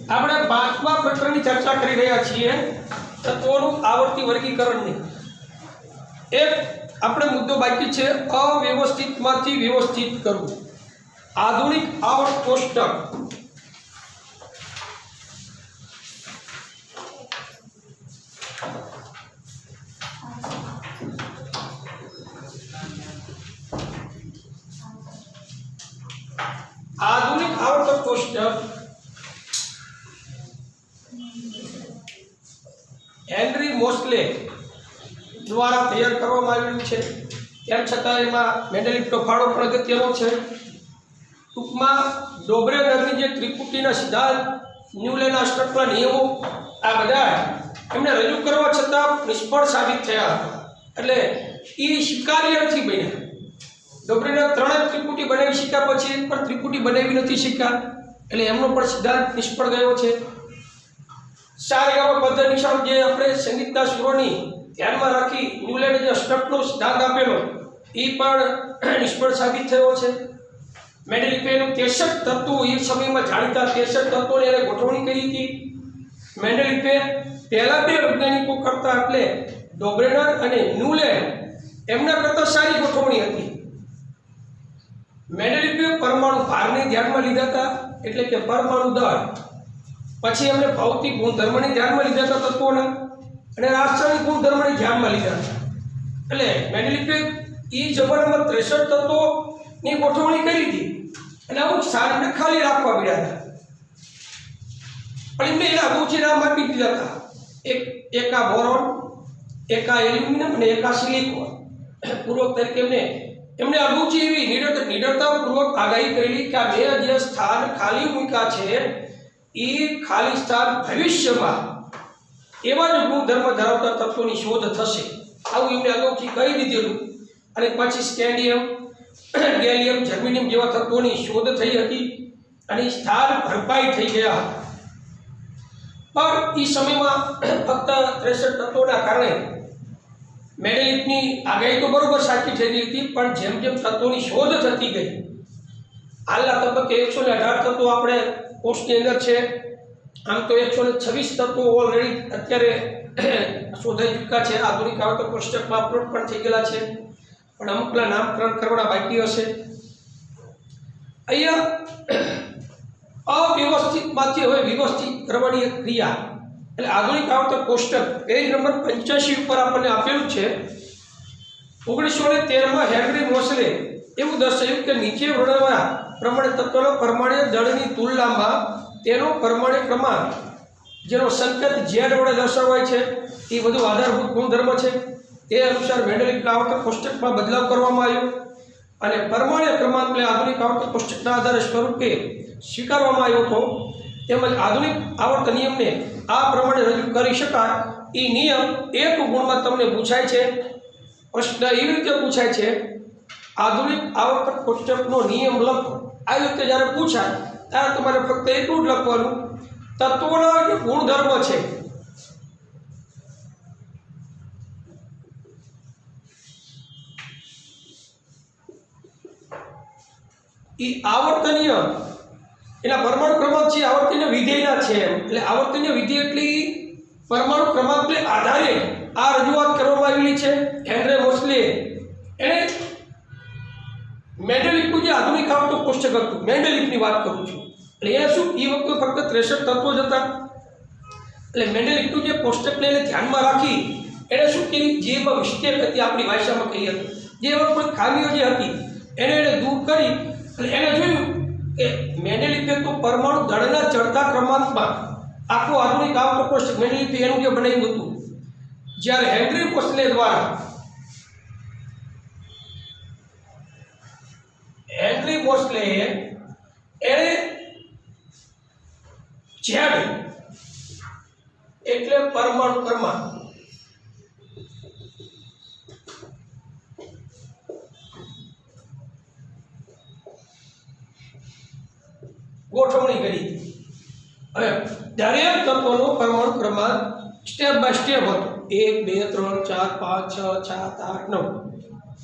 આપણે 5મા પ્રકરણની ચર્ચા કરી રહ્યા છીએ તત્વોનું આવર્તી વર્ગીકરણની। એક આપણે મુદ્દો બાકી છે અવ્યવસ્થિતમાંથી વ્યવસ્થિત કરવું। આધુનિક આવર્ત કોષ્ટક હેનરી મોસ્લે દ્વારા તૈયાર કરવામાં આવેલું છે। તેમ છતાં એમાં મેન્ડેલિફનો ફાળો પણ અગત્યનો છે। ટૂંકમાં ડોબ્રેનરની જે ત્રિપુટીના સિદ્ધાંત, ન્યુલેના અષ્ટકના નિયમો, આ બધા એમને રજૂ કરવા છતાં નિષ્ફળ સાબિત થયા હતા, એટલે એ સ્વીકાર્ય નથી બન્યા। ડોબ્રેનર 3 ત્રિપુટી બનાવી શક્યા, પછી એક પણ ત્રિપુટી બનાવી નથી શક્યા, એટલે એમનો પણ સિદ્ધાંત નિષ્ફળ ગયો છે। સારેગામા પદ્ધતિસર જે આપણે સંગીતના સુરોની ધ્યાનમાં રાખી ન્યુલેને જે અષ્ટકનો સિદ્ધાંત આપેલો એ પણ નિષ્ફળ સાબિત થયો છે। મેન્ડેલિફેનું 63 તત્વો, એ સમયમાં જાણીતા 63 તત્વોની એને ગોઠવણી કરી હતી। મેન્ડેલિફે પહેલા 2 વૈજ્ઞાનિકો કરતા, એટલે ડોબ્રેનર અને ન્યુલેન, એમના કરતાં સારી ગોઠવણી હતી। મેન્ડેલિફે પરમાણુ ભારને ધ્યાનમાં લીધા હતા, એટલે કે પરમાણુ દળ, પછી એમણે ભૌતિક ગુણધર્મને ધ્યાનમાં લીધા હતા તત્વોના, અને રાસાયણિક ગુણધર્મને ધ્યાનમાં લીધા હતા। એટલે મેન્ડેલિફે એ જમાનામાં 63 તત્વોની ગોઠવણી કરી હતી, અને અમુક સારને ખાલી રાખવા પડ્યા હતા, પણ એમને એના અમુક નામ આપી દીધા હતા। એક આ બોરોન, એક આ એલ્યુમિનિયમ અને એક આ સિલિકોન પૂર્વક તરીકે એમને અરુચિ એવી નિડરતાપૂર્વક આગાહી કરેલી કે આ 2 જે સ્થાન ખાલી મૂક્યા છે એ ખાલી સ્થાન ભવિષ્યમાં એવા જ ગુણધર્મ ધરાવતા તત્વોની શોધ થશે, આવું એમને અગાઉથી કહી દીધેલું। અને પછી સ્કેન્ડિયમ, ગેલિયમ, જર્મેનિયમ જેવા તત્વોની શોધ થઈ હતી, અને સ્થાન ભરપાઈ થઈ ગયા હતા। પણ એ સમયમાં ફક્ત 63 તત્વોના કારણે મેન્ડેલિફની આગાહી તો બરોબર સાચી થઈ ગઈ હતી, પણ જેમ જેમ તત્વોની શોધ થતી ગઈ, હાલના તબક્કે 118 તત્વો આપણે કોર્સની અંદર છે। આમ તો 126 તત્વો ઓલરેડી અત્યારે શોધાઈ ચૂક્યા છે, આધુનિક આવર્ત કોષ્ટકમાં અપલોડ પણ થઈ ગયેલા છે, પણ અમુકના નામકરણ કરવાના બાકી હશે। અહીંયા અવ્યવસ્થિતમાંથી હવે વ્યવસ્થિત કરવાની એક ક્રિયા, એટલે આધુનિક આવર્ત કોષ્ટક પેજ નંબર 85 ઉપર આપણને આપેલું છે। 1913માં હેનરી મોસ્લે એવું દર્શાવ્યું કે નીચે વર્ણવેલા પ્રમાણે તત્વના પરમાણ્વીય દળની તુલનામાં તેનો પરમાણ્વીય ક્રમાંક, જેનો સંકેત Z વડે દર્શાવાય છે, એ વધુ આધારભૂત ગુણધર્મ છે। તે અનુસાર મેન્ડેલિફના આવર્ત કોષ્ટકમાં બદલાવ કરવામાં આવ્યો, અને પરમાણ્વીય ક્રમાંકને આધુનિક આવર્ત કોષ્ટકના આધારે સ્વરૂપે સ્વીકારવામાં આવ્યો હતો। તેમજ આધુનિક આવર્ત નિયમને આ પ્રમાણે રજૂ કરી શકાય। એ નિયમ એક ગુણમાં તમને પૂછાય છે। પ્રશ્ન એવી રીતે પૂછાય છે, આધુનિક આવર્ત કોષ્ટકનો નિયમ લખો। આ રીતે જ્યારે પૂછાય ત્યારે તમારે ફક્ત એટલું જ લખવાનું, તત્વોના જે ગુણધર્મ છે એ આવર્તનીય, એના પરમાણુ ક્રમાંક છે આવર્તનીય વિધેયના છે, એટલે આવર્તનીય વિધેય એટલે પરમાણુ ક્રમાંકને આધારે આ રજૂઆત કરવામાં આવેલી છે। હેનરી મોસ્લે એણે મેન્ડેલિફનું જે આધુનિક આવર્ત કોષ્ટક હતું, મેન્ડેલિફની વાત કરું છું, એટલે એ શું, એ વખતે ફક્ત 63 તત્વો જ હતા, એટલે મેન્ડેલિફનું જે કોષ્ટકને એને ધ્યાનમાં રાખી એણે શું કરી, જે મિસ્ટેક હતી આપણી ભાષામાં કહીએ તો, જે કોઈ ખામીઓ જે હતી એને દૂર કરી, અને એને જોયું કે મેન્ડેલિફે તો પરમાણુ દળના ચડતા ક્રમાંકમાં આખું આધુનિક આવર્ત કોષ્ટક મેન્ડેલિફે એનું જે બનાવ્યું હતું, જ્યારે હેનરી મોસ્લે દ્વારા એણે Z એટલે પરમાણુ ક્રમાંક ગોઠવણી કરી। હવે દરેક તત્વનો પરમાણુ ક્રમાંક સ્ટેપ બાય સ્ટેપ હતો, 1 2 3 4 5 6 7 8 9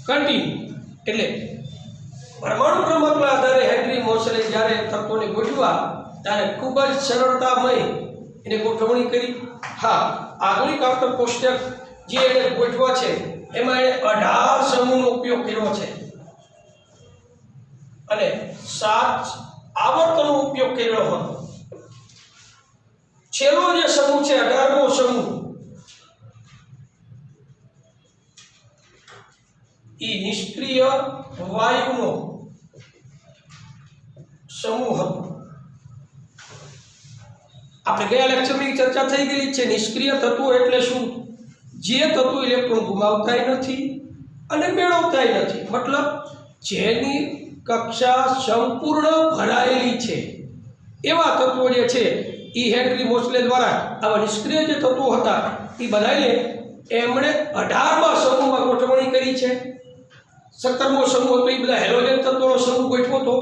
કન્ટિન્યુ। એટલે પરમાણુ ક્રમાંકના આધારે હેનરી મોસ્લે જ્યારે તત્વોને ગોઠવ્યા ત્યારે ખૂબ જ સરળતામય એને ગોઠવણી કરી। હા, આધુનિક આવર્તક કોષ્ટક જે એને ગોઠવા છે એમાં એને 18 સમૂહનો ઉપયોગ કર્યો છે અને 7 આવર્તનનો ઉપયોગ કર્યો હતો। છેલ્લો જે સમૂહ છે 18મો સમૂહ એ નિષ્ક્રિય વાયુનો સમૂહ હતો। આપણે ગયા લેક્ચરમાં ચર્ચા થઈ ગયેલી છે। નિષ્ક્રિય તત્વો એટલે શું? જે તત્વો ઇલેક્ટ્રોન ગુમાવતાય નથી અને મેળવતાય નથી, મતલબ જેની કક્ષા સંપૂર્ણ ભરાયેલી છે એવા તત્વો જે છે એ હેનરી મોસ્લે દ્વારા આવા નિષ્ક્રિય જે તત્વો હતા એ બધાને એમણે 18મા સમૂહમાં ગોઠવણી કરી છે। 17મો સમૂહ હતો એ બધા હેલોજન તત્વોનો સમૂહ ગોઠવ્યો હતો।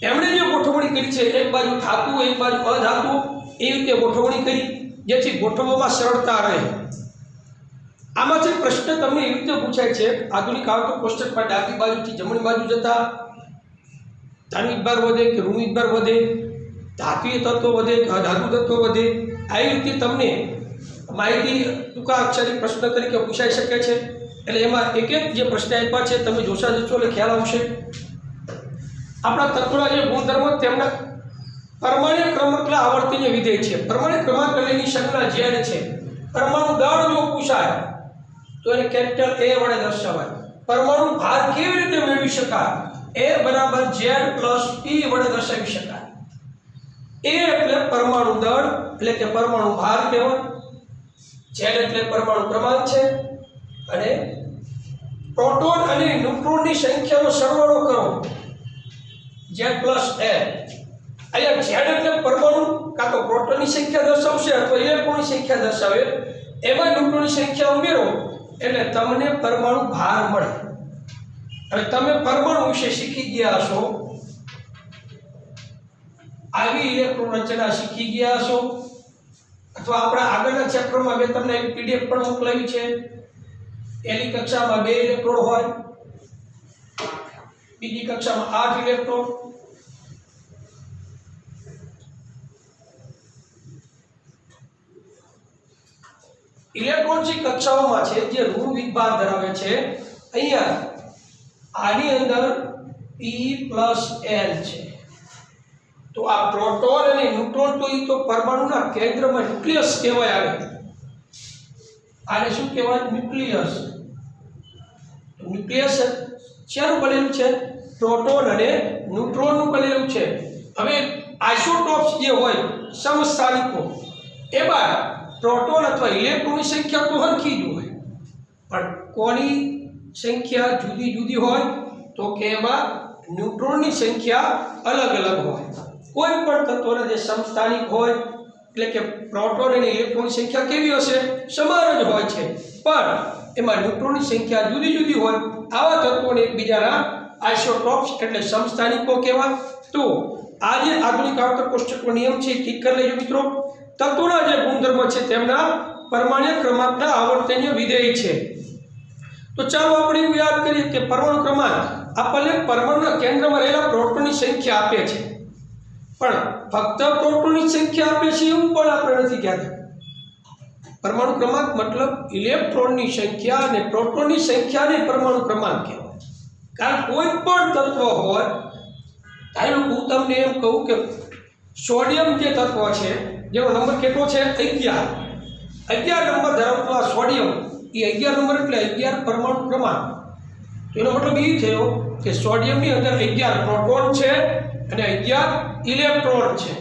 એમણે જે ગોઠવણી કરી છે એક બાજુ ધાતુ એક બાજુ અધાતુ એ રીતે ગોઠવણી કરી જેથી ગોઠવવામાં સરળતા રહે। આમાંથી પ્રશ્ન તમને એ રીતે પૂછાય છે આધુનિક આવર્તક કોષ્ટકમાં ડાબી બાજુથી જમણી બાજુ જતા ધાતુ વિભાગ વધે કે ઋણ વિભાગ વધે, ધાતુય તત્વો વધે કે અધાતુ તત્વો વધે, આવી રીતે તમને માહિતી ટૂંકા અક્ષરી પ્રશ્ન તરીકે પૂછાઈ શકે છે। એટલે એમાં એક એક જે પ્રશ્ન આપ્યા છે તમે જોશા જશો એટલે ખ્યાલ આવશે। આપણા તત્વના જે ગુણધર્મો તેમના પરમાણ્વીય ક્રમાંકના આવર્તનીય વિધેય છે। પરમાણ્વીય ક્રમાંક એની સંજ્ઞા Z છે। પરમાણુ દળ જો પૂછાય તો એને કેપિટલ A વડે દર્શાવાય। પરમાણુ ભાર કેવી રીતે મેળવી શકાય? A બરાબર Z પ્લસ P વડે દર્શાવી શકાય। A એટલે પરમાણુ દળ એટલે કે પરમાણુ ભાર કહેવાય, Z એટલે પરમાણુ ક્રમાંક છે અને પ્રોટોન અને ન્યુટ્રોનની સંખ્યાનો સરવાળો કરો Z પ્લસ A। અહીંયા Z એટલે પરમાણુ કાં તો પ્રોટોનની સંખ્યા દર્શાવશે અથવા ઇલેક્ટ્રોનની સંખ્યા દર્શાવે, એમાં ન્યુટ્રોનની સંખ્યા ઉમેરો એટલે તમને પરમાણુ ભાર મળે। હવે તમે પરમાણુ વિશે શીખી ગયા હશો, આવી ઇલેક્ટ્રોન રચના શીખી ગયા હશો, અથવા આપણા આગળના ચેપ્ટરમાં મેં તમને એક PDF પણ મોકલાવી છે। પહેલી કક્ષામાં 2 ઇલેક્ટ્રોન હોય, બીજી કક્ષામાં 8 ઇલેક્ટ્રોન। ઇલેક્ટ્રોનની કક્ષાઓમાં છે જે ઋણ વિભાગ ધરાવે છે, અહીંયા આની અંદર P પ્લસ N છે। તો આ પ્રોટોન અને ન્યુટ્રોન તો એ તો પરમાણુના કેન્દ્રમાં ન્યુક્લિયસ કહેવાય। આને શું કહેવાય? ન્યુક્લિયસ। ન્યુક્લિયસ શેનું બનેલું છે? પ્રોટોન અને ન્યુટ્રોનનું બનેલું છે। હવે આઇસોટોપ્સ જે હોય સમસ્થાનિકો એમાં પ્રોટોન અથવા ઇલેક્ટ્રોનની સંખ્યા તો સરખી જ હોય, પણ કોની સંખ્યા જુદી જુદી હોય તો કે એમાં ન્યુટ્રોનની સંખ્યા અલગ અલગ હોય। કોઈ પણ તત્વના જે સમસ્થાનિક હોય એટલે કે પ્રોટોન અને ઇલેક્ટ્રોનની સંખ્યા કેવી હશે? સમાન જ હોય છે, પણ એમાં ન્યુટ્રોનની સંખ્યા જુદી જુદી હોય। આવા તત્વોને એકબીજાના આઇસોટોપ્સ એટલે સમસ્થાનિકો કહેવાય। તો આ જે આધુનિક આવર્તક કોષ્ટકનો નિયમ છે એ ઠીક કરી લેજો મિત્રો। તત્વોના જે ગુણધર્મ છે તેમના પરમાણ્વીય ક્રમાંકના આવર્તનીય વિધેય છે। તો ચાલો આપણે એવું યાદ કરીએ કે પરમાણુ ક્રમાંક આપણને પરમાણુના કેન્દ્રમાં રહેલા પ્રોટોનની સંખ્યા આપે છે, પણ ફક્ત પ્રોટોનની સંખ્યા આપે છે એવું પણ આપણે નથી કહેતા। પરમાણુ ક્રમાંક મતલબ ઇલેક્ટ્રોનની સંખ્યા અને પ્રોટોનની સંખ્યાને પરમાણુ ક્રમાંક કહેવાય। કારણ કોઈ પણ તત્વ હોય, ધારો હું તમને એમ કહું કે સોડિયમ જે તત્વ છે જેનો નંબર કેટલો છે? 11 નંબર ધરાવતો આ સોડિયમ એ 11 નંબર એટલે 11 પરમાણુ ક્રમાંક। તો એનો મતલબ એ થયો કે સોડિયમની અંદર 11 પ્રોટોન છે અને 11 ઇલેક્ટ્રોન છે।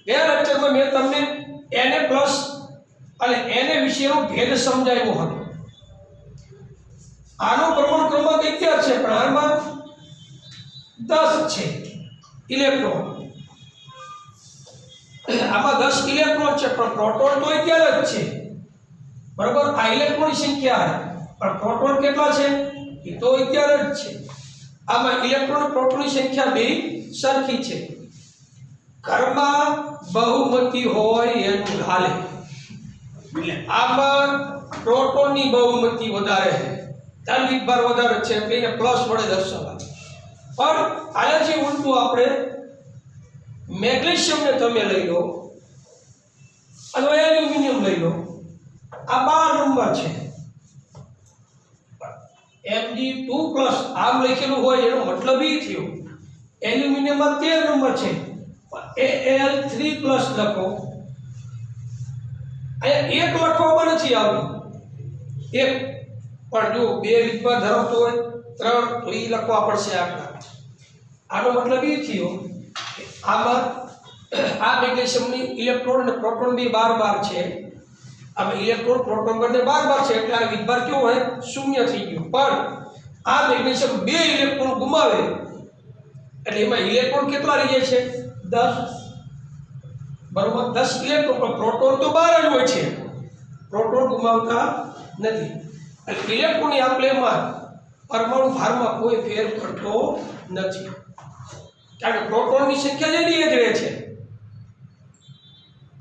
ગયા લેક્ચરમાં મેં તમને Na પ્લસ અને Na વિશેનો ભેદ સમજાવ્યો હતો। આનો પરમાણુ ક્રમાંક 11 છે પણ આમાં 10 છે ઇલેક્ટ્રોન। આમાં 10 ઇલેક્ટ્રોન છે પણ પ્રોટોન તો 11 જ છે, બરાબર? આ ઇલેક્ટ્રોનની સંખ્યા પણ પ્રોટોન કેટલા છે? એ તો 11 જ છે। આમાં ઇલેક્ટ્રોન અને પ્રોટોનની સંખ્યા બે સરખી છે। ઘરમાં બહુમતી હોય એનું હાલે, એટલે આમાં પ્રોટોનની બહુમતી વધારે છે, ધન વિભાર વધારે છે એટલે એને પ્લસ વડે દર્શાવાય। પણ આનાથી ઉલટું આપણે મેગ્નેશિયમને તમે લઈ લો અથવા એલ્યુમિનિયમ લઈ લો, આ 12 નંબર છે. Mg2+ આમ લખેલું હોય એનો મતલબ એ થયો એલ્યુમિનિયમમાં 13 નંબર છે, Al3+ લખો. અહીંયા 1 લખવામાં નથી આવ્યું, 1 પણ જો 2 વિધમાં ધરાવતો હોય 3 તો એ લખવા પડશે આટલા. આનો મતલબ એ થયો કે આમાં આ મેગ્નેશિયમની ઇલેક્ટ્રોન અને પ્રોટોન બે 12 છે. આમાં ઇલેક્ટ્રોન પ્રોટોન બંને 12 છે એટલે આ વિધભાર કેવો હોય? શૂન્ય થઈ ગયો. પણ આ મેગ્નેશિયમ 2 ઇલેક્ટ્રોન ગુમાવે એટલે એમાં ઇલેક્ટ્રોન કેટલા રહી જાય છે? 10. બરોબર, 10 ઇલેક્ટ્રોન. પણ પ્રોટોન તો 12 જ હોય છે, પ્રોટોન ગુમાવતા નથી. એટલે ઇલેક્ટ્રોનની આપલેમાં પરમાણુ ભારમાં કોઈ ફેર પડતો નથી, કારણ કે પ્રોટોનની સંખ્યા જેની જ રહે છે.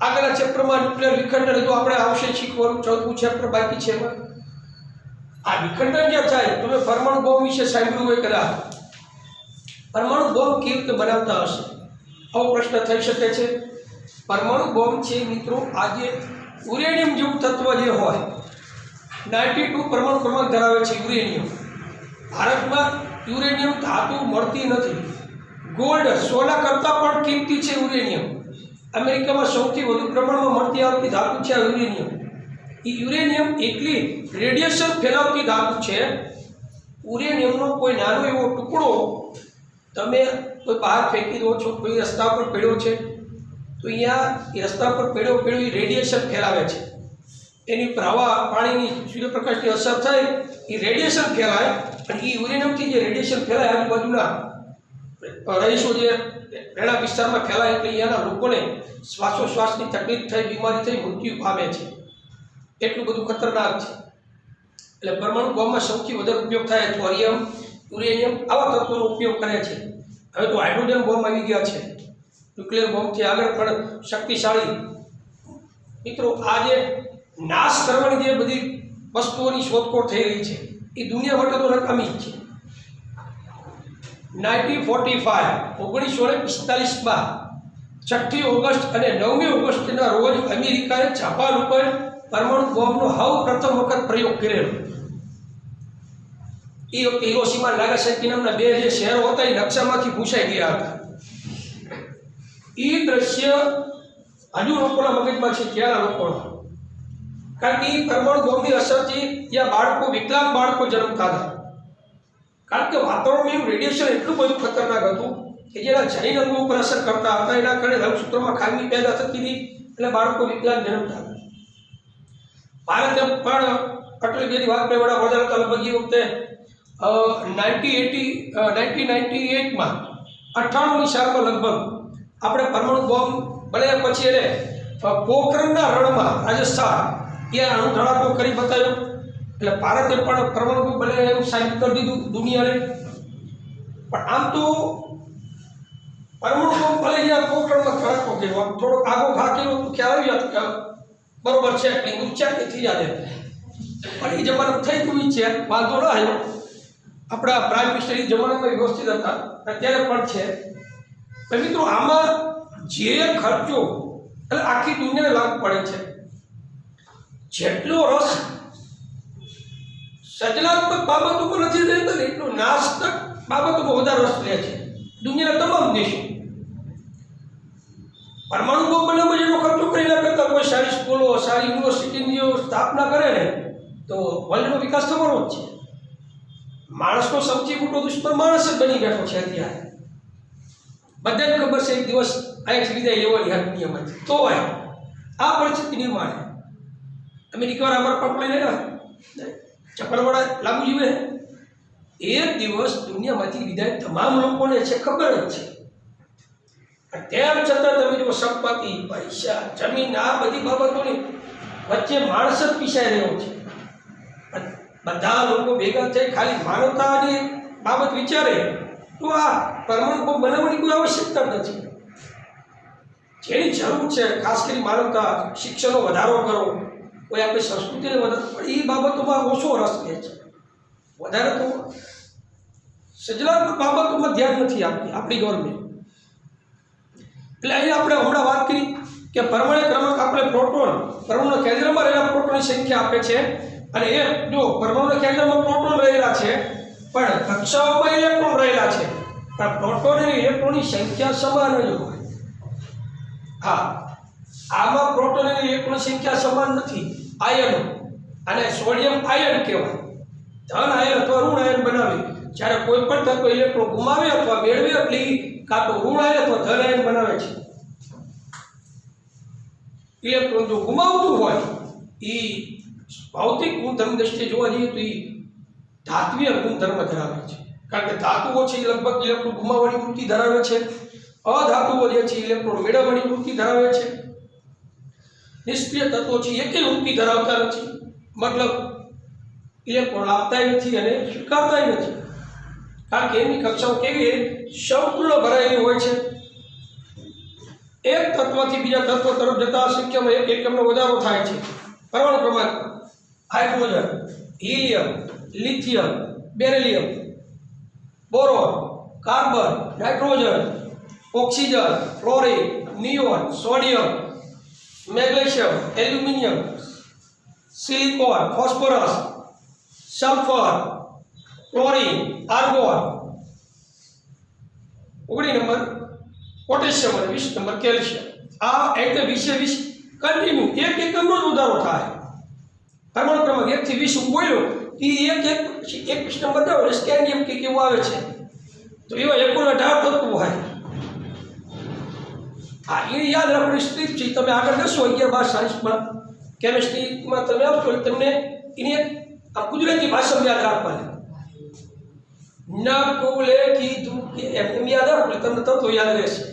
આગળના ચેપ્ટરમાં ન્યુક્લિયર વિખંડન તો આપણે આવશે શીખવાનું, 4થું ચેપ્ટર બાકી છે. એમાં આ વિખંડન જે થાય, તમે પરમાણુ બોમ્બ વિશે સાંભળ્યું હોય કદાચ. પરમાણુ બોમ્બ કેવી રીતે બનાવતા હશે આવો પ્રશ્ન થઈ શકે છે. પરમાણુ બોમ્બ છે મિત્રો, આજે યુરેનિયમ જેવું તત્વ જે હોય 92 પરમાણુ ક્રમાંક ધરાવે છે યુરેનિયમ. ભારતમાં યુરેનિયમ ધાતુ મળતી નથી. ગોલ્ડ, સોના કરતાં પણ કિંમતી છે યુરેનિયમ. અમેરિકામાં સૌથી વધુ પ્રમાણમાં મળતી આવતી ધાતુ છે યુરેનિયમ. એ યુરેનિયમ એટલી રેડિયેશન ફેલાવતી ધાતુ છે. યુરેનિયમનો કોઈ નાનો એવો ટુકડો તમે કોઈ બહાર ફેંકી દો છો, કોઈ રસ્તા પર પડ્યો છે, તો અહીંયા એ રસ્તા પર પડ્યો એ રેડિયેશન ફેલાવે છે. એની પર હવા, પાણીની, સૂર્યપ્રકાશની અસર થાય, એ રેડિયેશન ફેલાય. અને એ યુરેનિયમથી જે રેડિયેશન ફેલાય આજુબાજુના રહીશો જે રહેણાંક વિસ્તારમાં ફેલાય એટલે અહીંયાના લોકોને શ્વાસોશ્વાસની તકલીફ થઈ, બીમારી થઈ, મૃત્યુ પામે છે. એટલું બધું ખતરનાક છે. એટલે પરમાણુ બોમ્બમાં સૌથી વધારે ઉપયોગ થાય થોરિયમ, યુરેનિયમ આવા તત્વોનો ઉપયોગ કરે છે. હવે તો હાઇડ્રોજન બોમ્બ આવી ગયા છે, ન્યુક્લિયર બોમ્બથી આગળ પણ શક્તિશાળી. મિત્રો, આ જે નાશ કરવાની જે બધી વસ્તુઓની શોધખોળ થઈ રહી છે એ દુનિયા માટે તો નકામી જ છે. 1945માં 6મી ઓગસ્ટ અને 9મી ઓગસ્ટના રોજ અમેરિકાએ જાપાન ઉપર પરમાણુ બોમ્બનો પ્રથમ વખત પ્રયોગ કરેલો. એ વખતે હિરોશીમા અને નાગાસાકી નામના 2 જે શહેરો હતા એ નકશામાંથી ભૂસાઈ ગયા હતા. એ દ્રશ્ય હજુ લોકોના મગજમાં છે, ત્યાંના લોકોના. કારણ કે એ પરમાણુ બોમ્બની અસરથી ત્યાં બાળકો, વિકલાંગ બાળકો જન્મતા હતા. કારણ કે વાતાવરણમાં એવું રેડિયેશન એટલું બધું ખતરનાક હતું કે જેના જનીન અંગો ઉપર અસર કરતા હતા. એના કારણે રંગસૂત્રોમાં ખામી પેદા થતી હતી એટલે બાળકો વિકલાંગ જન્મતા હતા. ભારતે પણ અટલ બિહારી વાજપેયી વડાપ્રધાન હતા લગભગ એ વખતે 1998માં 98ની સાલમાં લગભગ આપણે પરમાણુ બોમ્બ બન્યા પછી એને પોખરણના રણમાં રાજસ્થાન ત્યાં અણુ ધડાકો કરી બતાવ્યો. એટલે ભારતે પણ પરમાણુ બોમ્બ બને એવું સાબિત કરી દીધું દુનિયાને. પણ આમ તો પરમાણુ બોમ્બ ભલે જ્યાં પોખરણમાં ધડાકો કર્યો, થોડોક આગો ઘા કર્યો તો ખ્યાલ આવી જતો કે બરોબર છે, એટલી ઊંચા કે થઈ જાય. પણ એ જમાનામાં થઈ ગયું છે, વાંધો ના આવ્યો. આપણા પ્રાઇમ મિનિસ્ટર એ જમાનામાં વ્યવસ્થિત હતા, અત્યારે પણ છે. મિત્રો, આમાં જે ખર્ચો એટલે આખી દુનિયાને લાગુ પડે છે. જેટલો રસ સર્જનાત્મક બાબતોમાં નથી રહેતો ને એટલો નાશક બાબતોમાં વધારે રસ લે છે દુનિયાના તમામ દેશો. પરમાણુ બોમ્બ બનાવવામાં જેટલો ખર્ચો કરેલા કરતાં કોઈ સારી સ્કૂલો, સારી યુનિવર્સિટીની જો સ્થાપના કરે ને તો વર્લ્ડનો વિકાસ થવાનો જ છે. માણસનો સૌથી મોટો દુશ્મન માણસ જ બની બેઠો છે અત્યારે. બધાને ખબર છે એક દિવસ અહીંથી વિદાય લેવાની આ દુનિયામાંથી. તો આ પરિસ્થિતિ નિર્માણ અમેરિકા અમારા પાપ લઈને ચપ્પલવાળા લાગુ જીવે એક દિવસ દુનિયામાંથી વિદાય તમામ લોકોને છે, ખબર જ છે. તેમ છતાં તમે જો સંપત્તિ, પૈસા, જમીન આ બધી બાબતોની વચ્ચે માણસ જ પીસાઈ રહ્યો છે. બધા લોકો ભેગા થઈ ખાલી માનવતાની બાબત વિચારે તો આ પરમાણુ બોમ્બ બનાવવાની કોઈ આવશ્યકતા નથી. જેની જરૂર છે ખાસ કરી માનવતા, શિક્ષણનો વધારો કરો, કોઈ આપણી સંસ્કૃતિને વધારો, પણ એ બાબતોમાં ઓછો રસ લે છે. વધારે તો સર્જનાત્મક બાબતોમાં ધ્યાન નથી આપતી આપણી ગવર્મેન્ટ. એટલે અહીંયા આપણે હમણાં વાત કરી કે પરમાણુ ક્રમાંક આપણે પ્રોટોન પરમાણુના કેન્દ્રમાં રહેલા પ્રોટોનની સંખ્યા આપે છે અને એ જો પરમાણુના કેન્દ્રમાં પ્રોટોન રહેલા છે પણ કક્ષાઓમાં ઇલેક્ટ્રોન રહેલા છે પણ પ્રોટોન અને ઇલેક્ટ્રોનની સંખ્યા સમાન જ હોય. હા, આમાં પ્રોટોન અને ઇલેક્ટ્રોનની સંખ્યા સમાન નથી. આયનો અને સોડિયમ આયન કહેવાય. ધન આયન અથવા ઋણ આયન બનાવે. જ્યારે કોઈ પણ તત્વ ઇલેક્ટ્રોન ગુમાવે અથવા મેળવે એટલે કાં તો ઋણ આયન અથવા ધન આયન બનાવે છે. ઇલેક્ટ્રોન જો ગુમાવતું હોય એ ભૌતિક ગુણધર્મ દ્રષ્ટિએ જોવા જઈએ તો એ ધાત્વીય ગુણધર્મ ધરાવે છે. કારણ કે ધાતુઓ છે એ લગભગ ઇલેક્ટ્રોન ગુમાવવાની વૃત્તિ ધરાવે છે. અધાતુઓ જે છે ઇલેક્ટ્રોન મેળવવાની વૃત્તિ ધરાવે છે. નિષ્ક્રિય તત્વો છે એકે વૃત્તિ ધરાવતા નથી. મતલબ ઇલેક્ટ્રોન આપતાય નથી અને સ્વીકારતાય નથી. કારણ કે એની કક્ષાઓ કેવી સંપૂર્ણ ભરાયેલી હોય છે. એક તત્વથી બીજા તત્વ તરફ જતા સંખ્યામાં એક એકમનો વધારો થાય છે. પરમાણુ ક્રમાંક hydrogen, helium, lithium, beryllium, boron, carbon, nitrogen, oxygen, fluorine, neon, sodium, magnesium, aluminium, silicon, phosphorus, sulphur, chlorine, argon, 19 number potassium અને 20 નંબર કેલ્શિયમ. આ એટલે 20 કન્ટિન્યુ એક એકમનો જ વધારો થાય. પરમાણુ ક્રમાંક 1 થી 20 બોલ્યો એ એક નંબર દો સ્કેન્ડિયમ કે કેવું આવે છે તો એવા 18 તત્વો હોય. હા, એ યાદ રાખવાની સ્ટ્રીપ છે. તમે આગળ જશો 11-12 સાયન્સમાં કેમિસ્ટ્રીમાં તમે આવશો તમને એની ગુજરાતી ભાષામાં યાદ રાખવાની. ન કોલે કીધું કે એમ યાદ રાખો એટલે તમને તત્વો યાદ રહેશે.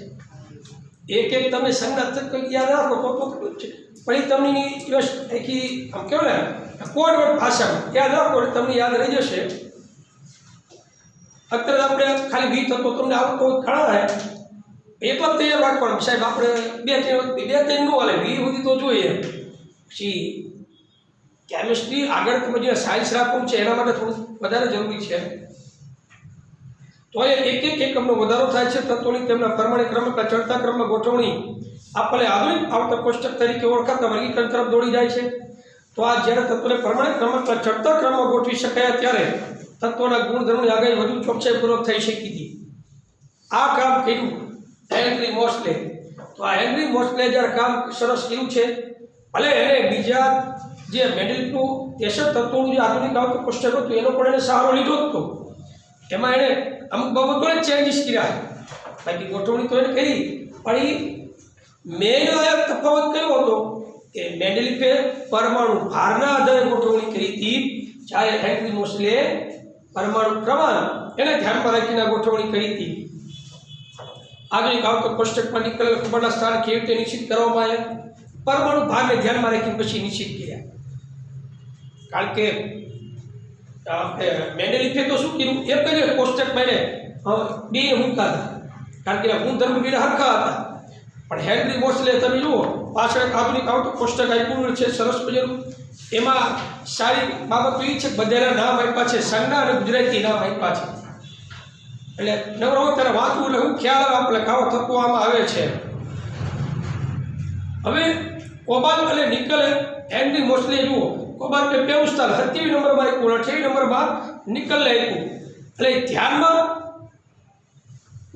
એક તમે સંજ્ઞા તત્વ યાદ રાખો તો છે પણ એ તમને આમ કહેવાય ને કોડવર્ડ ભાષામાં યાદ રાખો એટલે તમને યાદ રહી જશે. અત્યારે આપણે ખાલી 20 તત્વો તમને આવતો ઘણા હે એક વખત તૈયાર રાખવાનું સાહેબ. આપણે બે ત્રણ નો હાલે 20 સુધી તો જોઈએ. પછી કેમિસ્ટ્રી આગળ તમે જે સાયન્સ રાખવું છે એના માટે થોડું વધારે જરૂરી છે. તો એ એક એકમનો વધારો થાય છે. તત્વોની તેમના પરમાણુ ક્રમાંકના ચડતા ક્રમમાં ગોઠવણી આપણને આધુનિક આવર્તક કોષ્ટક તરીકે ઓળખાતા વર્ગીકરણ તરફ દોડી જાય છે. તો આ જ્યારે તત્વોને પરમાણુ ક્રમાંકના ચડતા ક્રમમાં ગોઠવી શકાય ત્યારે તત્વોના ગુણધર્મોની આગાહી વધુ ચોકસાઈપૂર્વક થઈ શકી હતી. આ કામ કર્યું હેનરી મોસ્લે. તો આ હેનરી મોસ્લે જ્યારે કામ સરસ કર્યું છે. ભલે એને બીજા જે મેન્ડેલિફનું 63 તત્વોનું જે આધુનિક આવર્તક કોષ્ટક હતું એનો પણ એને સહારો લીધો હતો. એમાં એણે અમુક બાબતોને ચેન્જીસ કર્યા. બાકી ગોઠવણી તો એને કરી પણ એ મેઇન તફાવત કયો હતો કે મેન્ડેલિફે પરમાણુ ભારના આધારે ગોઠવણી કરી હતી જ્યારે હેનરી મોસ્લે પરમાણુ ક્રમાંક એને ધ્યાનમાં રાખીને ગોઠવણી કરી હતી. આધુનિક આવર્તક કોષ્ટકમાં નીકળેલા ખબરના સ્થાન કેવી રીતે નિશ્ચિત કરવામાં આવ્યા પરમાણુ ભારને ધ્યાનમાં રાખીને પછી નિશ્ચિત કર્યા. કારણ કે મેન્ડેલિફે તો શું કર્યું એક જ કોષ્ટકમાં એને બે મૂકતા હતા કારણ કે ગુણધર્મ બે હરખા હતા. પણ હેનરી મોસ્લે તમે જુઓ પાછળ એક આધુનિક આવર્તક કોષ્ટક આપ્યું છે સરસ મજાનું. એમાં સારી બાબત એ છે બધાના નામ આપ્યા છે. સંજ્ઞા અને ગુજરાતી નામ આપ્યા છે. એટલે નવરો ત્યારે વાંચવું એટલે હું ખ્યાલ આવે આપણે કાવા તત્વો આમાં આવે છે. હવે કોબાલ્ટ અને નિકલ હેનરી મોસ્લે જુઓ કોબાલ્ટને પહેલું સ્થાન 27 નંબરમાં આપ્યું 28 નંબરમાં નિકલને આપ્યું. એટલે ધ્યાનમાં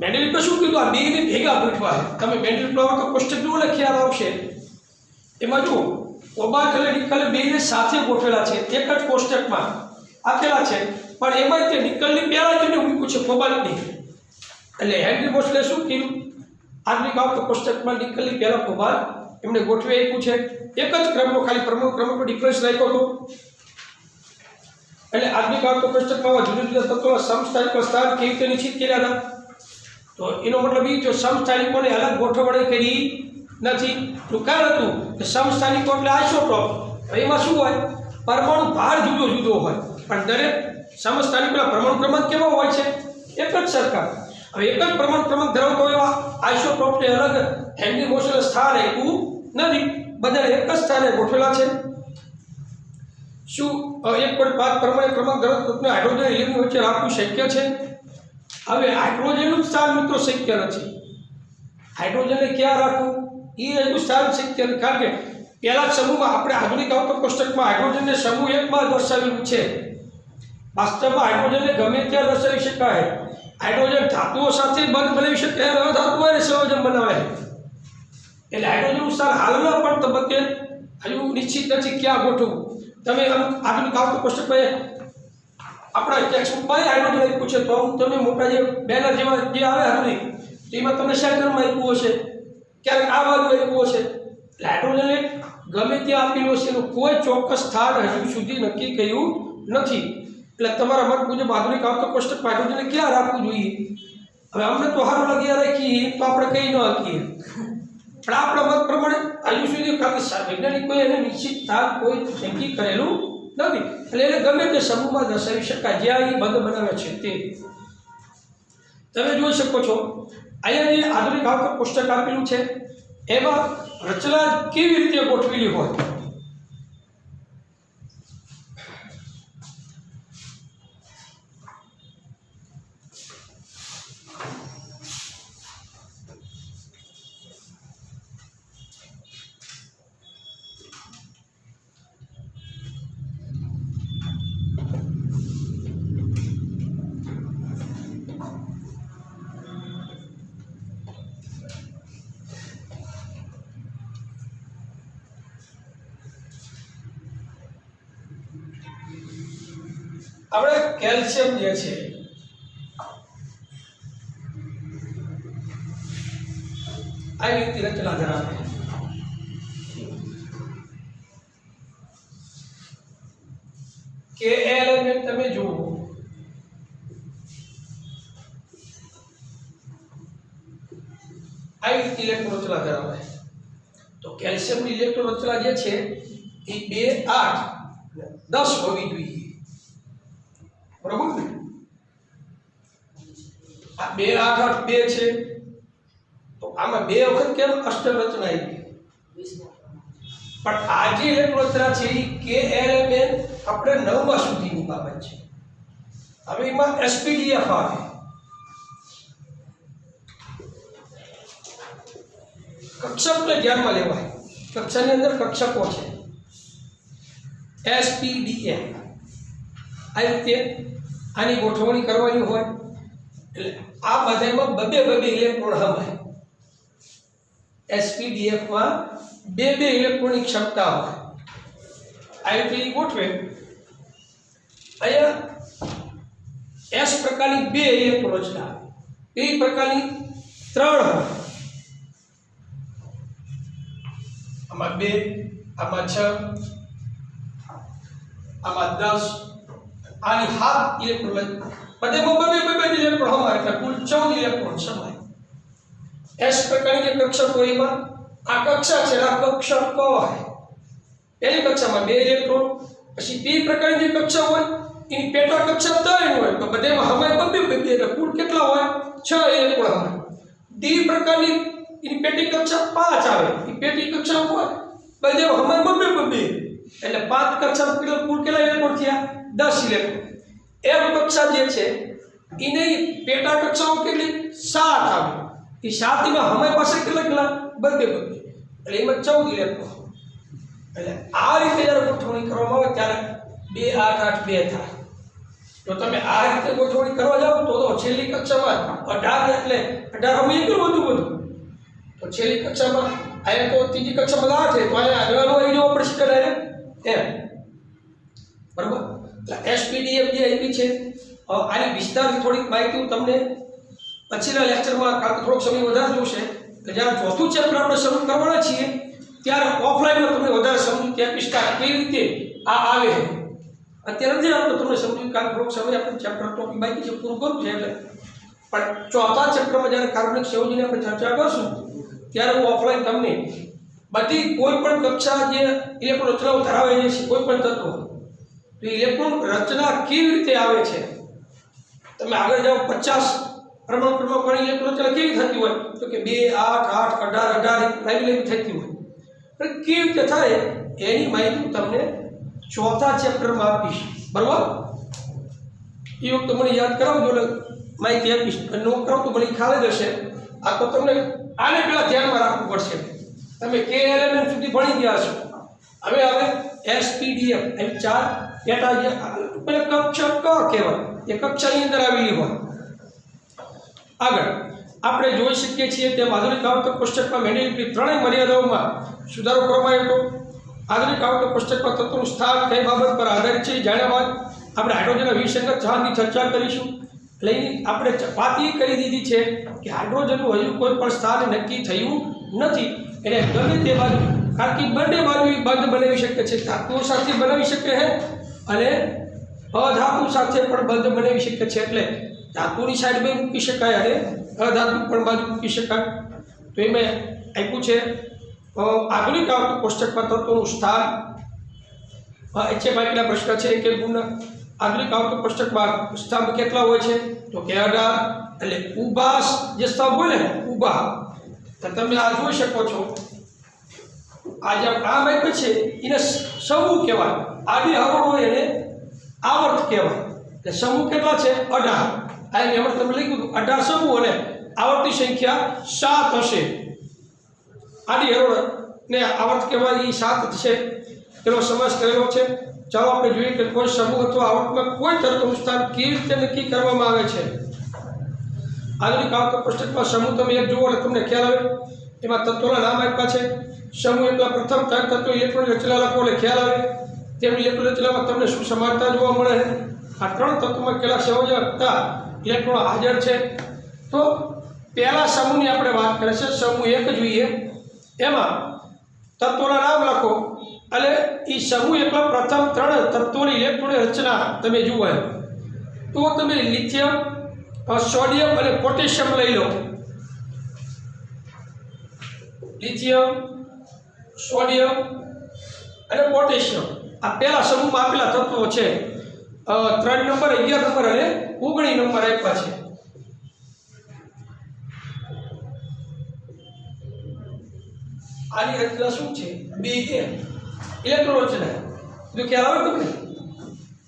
મેન્ડેલિફે શું કીધું આ બેને ભેગા ગોઠવા. તમે મેન્ડેલિફનો આવર્તક કોષ્ટક જુઓ ને ખ્યાલ આવશે. એમાં જુઓ કોબાલ્ટ અને નિકલ બેને સાથે ગોઠવેલા છે એક જ કોષ્ટકમાં આપેલા છે. પણ એમાં તે નિકલની પહેલા જ એને મૂક્યું છે કોબાલ્ટની. એટલે હેનરી મોસ્લે શું કર્યું આધુનિક આવર્તક કોષ્ટકમાં નિકલની પહેલા કોબાલ્ટ એમણે ગોઠવી આપ્યું છે. એક જ ક્રમનો ખાલી પરમાણુ ક્રમાંકનો ડિફરન્સ રાખ્યો હતો. એટલે આધુનિક આવર્તક કોષ્ટકમાં જુદા જુદા તત્વોના સમસ્થાનિક સ્થાન કેવી રીતે નિશ્ચિત કર્યા હતા. તો એનો મતલબ એ થયો સમસ્થાનિકોને અલગ ગોઠવણી કરી નથી. તો કારણ હતું કે સમસ્થાનિકો એટલે આઇસોટોપ. એમાં શું હોય પરમાણુ ભાર જુદો જુદો હોય પણ દરેક સમસ્થાનિકોના પરમાણુ ક્રમાંક કેવો હોય છે એક જ સરખા. હવે એક જ પરમાણુ ક્રમાંક ધરાવતો એવા આઇસોટોપને અલગ હેનરી મોસ્લે સ્થાન આપ્યું નથી. બધાને એક જ સ્થાને ગોઠવેલા છે. શું 1.5 પરમાણુ ક્રમાંક ધરાવતા તત્વને હાઇડ્રોજન હિલિયમ વચ્ચે રાખવું શક્ય છે? હવે હાઇડ્રોજનનું સ્થાન મિત્રો શક્ય નથી. હાઇડ્રોજનને ક્યાં રાખવું એ હજુ સ્થાન શક્ય નથી, કારણ કે પહેલા સમૂહમાં આપણે આધુનિક આવતો કોષ્ટકમાં હાઇડ્રોજનને સમૂહ 1 માં દર્શાવેલું છે. વાસ્તવમાં હાઇડ્રોજનને ગમે ત્યાં દર્શાવી શકાય. હાઇડ્રોજન ધાતુઓ સાથે બંધ બનાવી શકે અને અધાતુઓને સંયોજન બનાવે. એટલે હાઇડ્રોજનનું સ્થાન હાલના પણ તબક્કે હજુ નિશ્ચિત નથી ક્યાં ગોઠવવું. તમે આધુનિક આવતો કોષ્ટકમાં આપણા ટેક્સ્ટબુકમાં હાઇડ્રોજન પૂછે તો તમે મોટા જે બેનર જેવા જે આવે આધુનિક એમાં તમને સેન્ટરમાં આપ્યું હશે, ક્યારેક આ બાજુ આપ્યું હશે. એટલે હાઇડ્રોજનને ગમે ત્યાં આપેલું હશે એનું કોઈ ચોક્કસ સ્થાન હજુ સુધી નક્કી કર્યું નથી. એટલે તમારા મત મુજબ આધુનિક આવતો કોષ્ટક હાઇડ્રોજનને ક્યાં રાખવું જોઈએ? હવે અમને તો સારું લાગ્યા રાખીએ તો આપણે કંઈ ન શકીએ, પણ આપણા મત પ્રમાણે હજુ સુધી કારણ કે વૈજ્ઞાનિકોએ એને નિશ્ચિત સ્થાન કોઈ નક્કી કરેલું નથી. એટલે એને ગમે તે સમૂહમાં દર્શાવી શકાય જ્યાં એ બંધ બનાવે છે તે. તમે જોઈ શકો છો અહીંયા જે આધુનિક આવતો કોષ્ટક આપેલું છે એમાં રચના કેવી રીતે ગોઠવેલી હોય. આપણે કેલ્શિયમ જે છે આવી રીતે રચના ધરાવે. કે એલિમેન્ટ તમે જુઓ આવી રીતે ઇલેક્ટ્રોન રચના ધરાવે. તો કેલ્શિયમની ઇલેક્ટ્રોન રચના જે છે એ 2 8 10 હોવી જોઈએ. બરોબર ને? આ 2 8 8 2 છે તો આમાં 2 વખત કેમ અષ્ટક રચના આવી? પણ આ જે ઇલેક્ટ્રોન રચના છે એ કે એલિમેન્ટ આપણે 9મા સુધીની બાબત છે. હવે એમાં એસપીડીએફ આવે. કક્ષકને ધ્યાનમાં લેવાય. કક્ષાની અંદર કક્ષકો છે એસપીડીએફ. આ રીતે આની ગોઠવણી કરવાની હોય એટલે આ બધામાં બે ઇલેક્ટ્રોન હમાય. એસપીડીએફમાં બે ઇલેક્ટ્રોનની ક્ષમતા હોય. આ રીતે ગોઠવે. અહીંયા એસ પ્રકારની 2 ઇલેક્ટ્રોન રચના, પી પ્રકારની 3 હોય. આમાં 2, આમાં 6, આમાં 10, આની 7 ઇલેક્ટ્રોન બધેમાં બે ઇલેક્ટ્રોન હમાય એટલે કુલ 14 ઇલેક્ટ્રોન સમાય. એસ પ્રકારની જે કક્ષક હોય એમાં આ કક્ષા છે આ કક્ષક હોય. પહેલી કક્ષામાં 2 ઇલેક્ટ્રોન. પછી પી પ્રકારની જે કક્ષા હોય એની પેટા કક્ષા 3 હોય તો બધેમાં હમાય બે એટલે કુલ કેટલા હોય? 6 ઇલેક્ટ્રોન હમાય. ડી પ્રકારની એની પેટી કક્ષા 5 આવે. એ પેટી કક્ષા હોય બધેમાં હમાય બે એટલે 5 કક્ષા કુલ કેટલા ઇલેક્ટ્રોન થયા? 10 ઇલેક્ટ્રોન. એમ કક્ષા જે છે એની પેટા કક્ષાઓ કેટલી? 7 આવે. એ 7 માં હમાય પાસે કેટલા બે એટલે એમાં 14 ઇલેક્ટ્રોન. એટલે આ રીતે જ્યારે ગોઠવણી કરવામાં આવે ત્યારે 2 8 8 2 થાય. જો તમે આ રીતે ગોઠવણી કરવા જાઓ તો છેલ્લી કક્ષામાં 18 એટલે 18 હમે કેટલું બધું તો છેલ્લી કક્ષામાં અહીંયા તો ત્રીજી કક્ષામાં 8 છે તો અહીંયા 9 આવી જવો પડશે ડાયરેક્ટ એમ. બરાબર? એટલે એસપીડીએફ જે આપી છે આની વિસ્તારની થોડીક માહિતી હું તમને પછીના લેક્ચરમાં થોડોક સમય વધારે જોશે કે જ્યારે ચોથું ચેપ્ટર આપણે શરૂ કરવાના છીએ ત્યારે ઓફલાઈનમાં તમને વધારે સમજું ત્યાં વિસ્તાર કેવી રીતે આ આવે છે. અત્યારે નથી આપણે તમને સમજ્યું કારણ થોડોક સમય આપણે ચેપ્ટર ટોપિક બાકી છે પૂરું કરવું છે એટલે. પણ ચોથા ચેપ્ટરમાં જ્યારે કાર્બનિક સંયોજનની આપણે ચર્ચા કરશું ત્યારે હું ઓફલાઈન તમને બધી કોઈ પણ કક્ષા જે ઇલેક્ટ્રોન રચનાઓ ધરાવે છે કોઈ પણ તત્વ તો ઇલેક્ટ્રોન રચના કેવી રીતે આવે છે તમે આગળ જાઓ 50 પરમાણુ ક્રમાંકની ઇલેક્ટ્રોન રચના કેવી થતી હોય તો કે 2 8 8 18 લાઈન થતી હોય. પણ કેવી રીતે થાય એની માહિતી હું તમને ચોથા ચેપ્ટરમાં આપીશ. બરાબર? એ વખતે મને યાદ કરાવજો એટલે માહિતી આપીશ. ન કરાવ તો મને ખ્યાલ જ હશે. આ તો તમને આને પેલા ધ્યાનમાં રાખવું પડશે. તમે KLMN સુધી ભણી ગયા છો, હવે SPDF એમ 4 પેટા જે પેલા કક્ષા ક કહેવાય, એ કક્ષાની અંદર આવેલી હોય. આગળ આપણે જોઈ શકીએ છીએ તેમ આધુનિક આવર્તક કોષ્ટકમાં મેન્ડેલિયનની ત્રણેય મર્યાદાઓમાં સુધારો કરવામાં આવ્યો હતો. આધુનિક આવર્તક કોષ્ટકમાં તત્વોનું સ્થાન કઈ બાબત પર આધારિત છે જાણ્યા બાદ આપણે હાઇડ્રોજનના વિસંગત સ્થાનની ચર્ચા કરીશું. એટલે આપણે વાત એ કરી દીધી છે કે હાઇડ્રોજનનું હજુ કોઈ પણ સ્થાન નક્કી થયું નથી. એટલે ગમે તે બાજુ, કારણ કે બંને બાજુ બંધ બનાવી શકે છે, ધાતુઓ સાથે બનાવી શકે છે અને અધાતુ સાથે પણ બંધ બનાવી શકે છે. એટલે ધાતુની સાઈડ બે મૂકી શકાય અને અધાતુ પણ બાજુ મૂકી શકાય. તો એ મેં આપ્યું છે આધુનિક આવર્તક કોષ્ટકમાં તત્વોનું સ્થાન. HMI પ્રશ્ન છે કે ગુણના આધુનિક આવર્તક કોષ્ટકમાં સ્તંભ કેટલા હોય છે? તો કે 18. એટલે ઊભા જે સ્તંભ હોય ને ઊભા, તો તમે આ જોઈ શકો છો. આ જે આમ આપ્યું છે એને સમૂહ કહેવાય. આડી હરોળ હોય એને આવર્ત કહેવાય. એટલે સમૂહ કેટલા છે? 18. આ એમ તમે લખ્યું 18 સમૂહ અને આવર્તની સંખ્યા 7 હશે. આડી હરોળ ને આવર્ત કહેવાય, એ 7 છે. તેનો સમાસ કરેલો છે. ચાલો આપણે જોઈએ કે કોઈ સમૂહ અથવા આવર્તમાં કોઈ તત્વનું સ્થાન કેવી રીતે નક્કી કરવામાં આવે છે. આધુનિક આવર્તક કોષ્ટકમાં સમૂહ તમે એક જુઓ એટલે તમને ખ્યાલ આવે. એમાં તત્વોના નામ આપ્યા છે. સમૂહ એટલા પ્રથમ 3 તત્વો ઇલેક્ટ્રોન રચના લખો એટલે ખ્યાલ આવે. તેમની ઇલેક્ટ્રોન રચનામાં તમને શું સમાનતા જોવા મળે છે? આ 3 તત્વોમાં કેટલા સંયોજકતા ઇલેક્ટ્રોન હાજર છે? તો પહેલા સમૂહની આપણે વાત કરીએ છીએ. સમૂહ 1 જોઈએ, એમાં તત્વોના નામ લખો એટલે એ સમૂહ એટલા પ્રથમ 3 તત્વોની ઇલેક્ટ્રોન રચના તમે જુઓ તો તમે લિથિયમ, સોડિયમ અને પોટેશિયમ લઈ લો. લિથિયમ, સોડિયમ અને પોટેશિયમ આ પહેલા સમૂહમાં આપેલા તત્વો છે. 3 નંબર, 11 નંબર અને 19 નંબર આપ્યા છે. આની રચના શું છે? બે ઇલેક્ટ્રોન રચના. તો ખ્યાલ આવે તમને?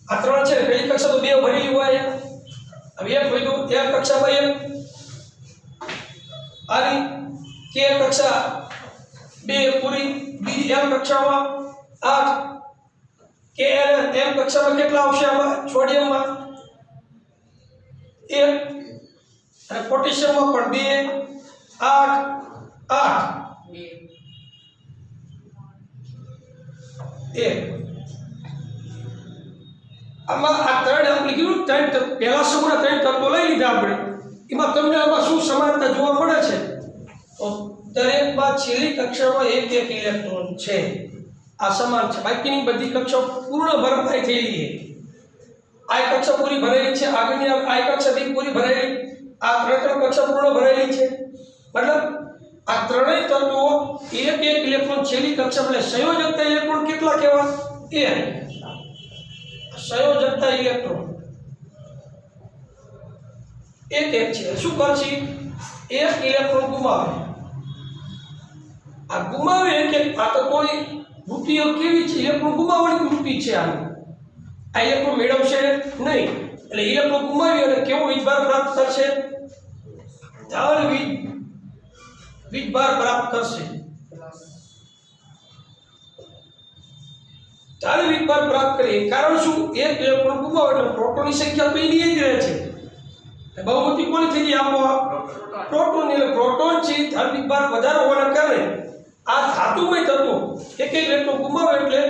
આ 3 છે. પહેલી કક્ષા તો 2 ભરેલી હોય. હવે એક હોય તો એક કક્ષામાં 1, આની K કક્ષા 2 પૂરી, બીજી M કક્ષામાં 8, KLM M કક્ષામાં કેટલા આવશે? આમાં સોડિયમમાં 1 અને પોટેશિયમમાં પણ 2, 8, 8 આમાં આ 3 આપણે કીધું 3 પહેલા સમૂહના 3 તત્વો લઈ લીધા આપણે. એમાં તમને આમાં શું સમાનતા જોવા મળે છે? તો દરેકમાં છેલ્લી કક્ષામાં 1 ઇલેક્ટ્રોન છે. આ સમાન છે. બાકીની બધી કક્ષાઓ પૂર્ણ ભરપાઈ થયેલી છે. આ કક્ષા પૂરી ભરેલી છે, આગળની આ કક્ષા બી પૂરી ભરેલી, આ 3 કક્ષા પૂર્ણ ભરેલી છે. મતલબ આ ત્રણેય તત્વો 1 ઇલેક્ટ્રોન છેલ્લી કક્ષામાં. એટલે સંયોજકતા ઇલેક્ટ્રોન કેટલા કહેવાય? સંયોજકતા ઇલેક્ટ્રોન 1 છે. શું કરશે? 1 ઇલેક્ટ્રોન ગુમાવે. આ ગુમાવે એટલે આ તત્વોની વૃત્તિઓ કેવી છે? ઇલેક્ટ્રોન ગુમાવવાની વૃત્તિ છે. આ ઇલેક્ટ્રોન મેળવશે નહીં. એટલે ઇલેક્ટ્રોન ગુમાવી અને કેવો વીજભાર પ્રાપ્ત કરશે? ધન વીજભાર પ્રાપ્ત કરશે. ધન વીજભાર પ્રાપ્ત કરે. કારણ શું? 1 ઇલેક્ટ્રોન ગુમાવે એટલે પ્રોટોનની સંખ્યા તો એની જ રહે છે. બહુમતી કોની થઈ ગઈ? આપોઆપ પ્રોટોન. એટલે પ્રોટોન છે ધન વીજભાર વધારે હોવાના કારણે આ ધાતુમય તત્વો 1 ઇલેક્ટ્રોન ગુમાવે એટલે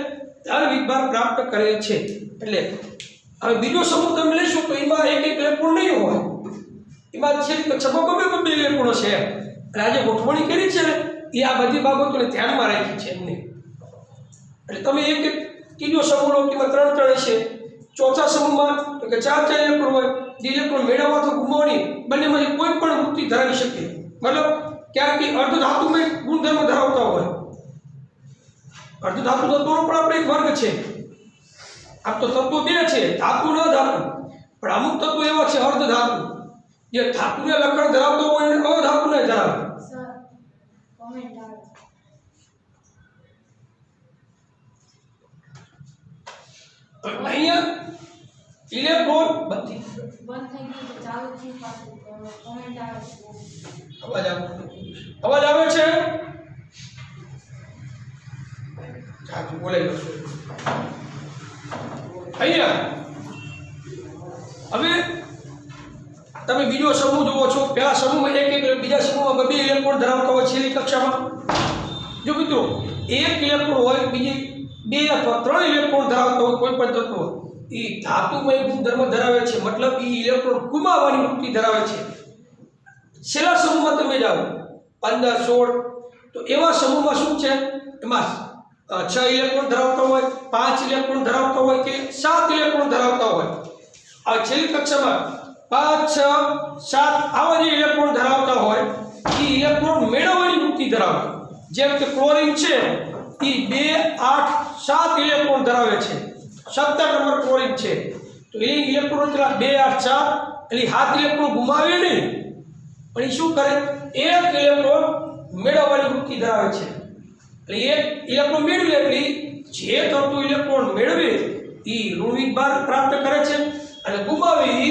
ધન વીજભાર પ્રાપ્ત કરે છે. એટલે હવે બીજો સમૂહ તમે લેશો તો એમાં 1 ઇલેક્ટ્રોન નહીં હોય. એમાં છેલ્લી કક્ષામાં 2 ઇલેક્ટ્રોન હશે. એટલે આજે ગોઠવણી કરી છે ને એ આ બધી બાબતોને ધ્યાનમાં રાખી છે એમને. એટલે તમે એક ત્રીજો સમૂહ લો, તેમાં 3 હશે. ચોથા સમૂહમાં તો કે 4 ઇલેક્ટ્રોન હોય. ઇલેક્ટ્રોન મેળવવા તો ગુમાવવાની બંનેમાંથી કોઈ પણ વૃત્તિ ધરાવી શકે. મતલબ ક્યારેક અર્ધ ધાતુમય ગુણધર્મ ધરાવતા હોય. અર્ધ ધાતુ તત્વોનો પણ આપણે એક વર્ગ છે. આમ તો તત્વો 2 છે, ધાતુ ન ધાતુ. પણ અમુક તત્વો એવા છે અર્ધ ધાતુ, જે ધાતુને લક્ષણ ધરાવતો હોય અને અધાતુને ધરાવે. અહીંયા ઇલેક્ટ્રોન બંધ થઈ ગયું, ચાલુ થયું પાછું. અવાજ આવે છે? જાજુ બોલાઈ ગયો અહીંયા. હવે તમે બીજો સમૂહ જુઓ છો. પહેલા સમૂહમાં એક બીજા સમૂહમાં 2 ઇલેક્ટ્રોન ધરાવતા હોય છેલ્લી કક્ષામાં. જો મિત્રો એક ઇલેક્ટ્રોન હોય, બીજી 2 અથવા 3 ઇલેક્ટ્રોન ધરાવતા હોય કોઈ પણ તત્વ, એ ધાતુમય ગુણધર્મ ધરાવે છે, મતલબ એ ઇલેક્ટ્રોન ગુમાવવાની વૃત્તિ ધરાવે છે. છેલ્લા સમૂહમાં તમે જાઓ 15 16, તો એવા સમૂહમાં શું છે, એમાં 6 ઇલેક્ટ્રોન ધરાવતા હોય, 5 ઇલેક્ટ્રોન ધરાવતા હોય કે 7 ઇલેક્ટ્રોન ધરાવતા હોય. આ છેલ્લી કક્ષામાં 5 6 7 આવા જે ઇલેક્ટ્રોન ધરાવતા હોય એ ઇલેક્ટ્રોન મેળવવાની વૃત્તિ ધરાવે. જેમ કે ક્લોરીન છે એ 2 8 7 ઇલેક્ટ્રોન ધરાવે છે, 17 નંબર ક્લોરીન છે. તો એ ઇલેક્ટ્રોન 2 8 7 એટલે 7 ઇલેક્ટ્રોન ગુમાવે નહીં, પણ એ શું કરે, એક ઇલેક્ટ્રોન મેળવવાની વૃત્તિ ધરાવે છે. એટલે એક ઇલેક્ટ્રોન મેળવે એટલે જે તત્વ ઇલેક્ટ્રોન મેળવે એ ઋણવિક ભાર પ્રાપ્ત કરે છે અને ગુમાવે એ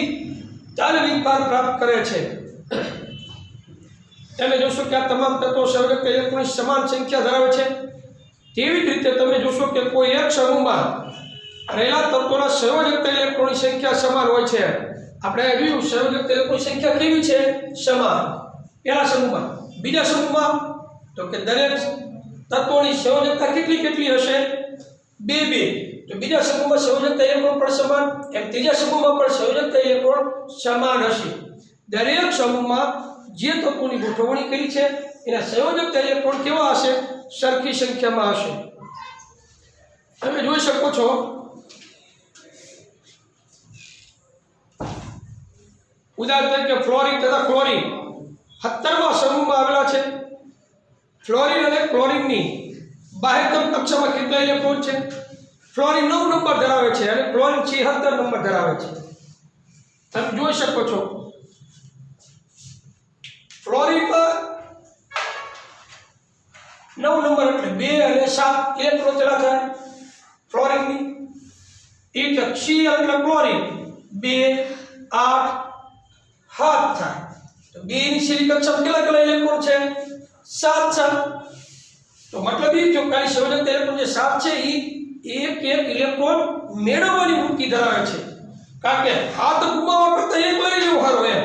ચાલવિક ભાર પ્રાપ્ત કરે છે. તમે જોશો કે આ તમામ તત્વો સંયોજક ઇલેક્ટ્રોન સમાન સંખ્યા ધરાવે છે. તેવી જ રીતે તમે જોશો કે કોઈ એક સમૂહમાં રહેલા તત્વોના સંયોજક ઇલેક્ટ્રોનની સંખ્યા સમાન હોય છે. આપણે જોયું સંયોજક ઇલેક્ટ્રોનની સંખ્યા કેવી છે, સમાન પહેલા સમૂહમાં. બીજા સમૂહમાં તો કે દરેક તત્વોની સંયોજકતા કેટલી હશે, 2 તો બીજા સમૂહમાં સંયોજકતા ઇલેક્ટ્રોન પણ સમાન, એમ ત્રીજા સમૂહમાં પણ સંયોજકતા ઇલેક્ટ્રોન સમાન હશે. દરેક સમૂહમાં જે તત્વોની ગોઠવણી કરી છે એના સંયોજકતા ઇલેક્ટ્રોન કેવા હશે, સરખી સંખ્યામાં હશે. તમે જોઈ શકો છો ઉદાહરણ તરીકે ફ્લોરિન તથા ક્લોરીન 17મા સમૂહમાં આવેલા છે. ફ્લોરિન અને ક્લોરીનની બાહ્યતમ કક્ષામાં કેટલા ઇલેક્ટ્રોન છે? ફ્લોરિન 9 નંબર ધરાવે છે અને ક્લોરીન 76 નંબર ધરાવે છે. તમે જોઈ શકો છો ફ્લોરિનમાં 9 નંબર એટલે 2 અને 7 ઇલેક્ટ્રોન ચલા થાય ફ્લોરિનની. એક C એટલે ક્લોરીન 2 8 7 થાય. તો 2 ની છેલ્લી કક્ષામાં કેટલા ઇલેક્ટ્રોન છે? 7. તો મતલબ એ જો કાલી સંયોજક ઇલેક્ટ્રોન જે 7 છે એ એક ઇલેક્ટ્રોન મેળવવાની વૃત્તિ ધરાવે છે. કારણ કે હાથ ગુમાવવા કરતા એક લઈ લેવો સારો એમ.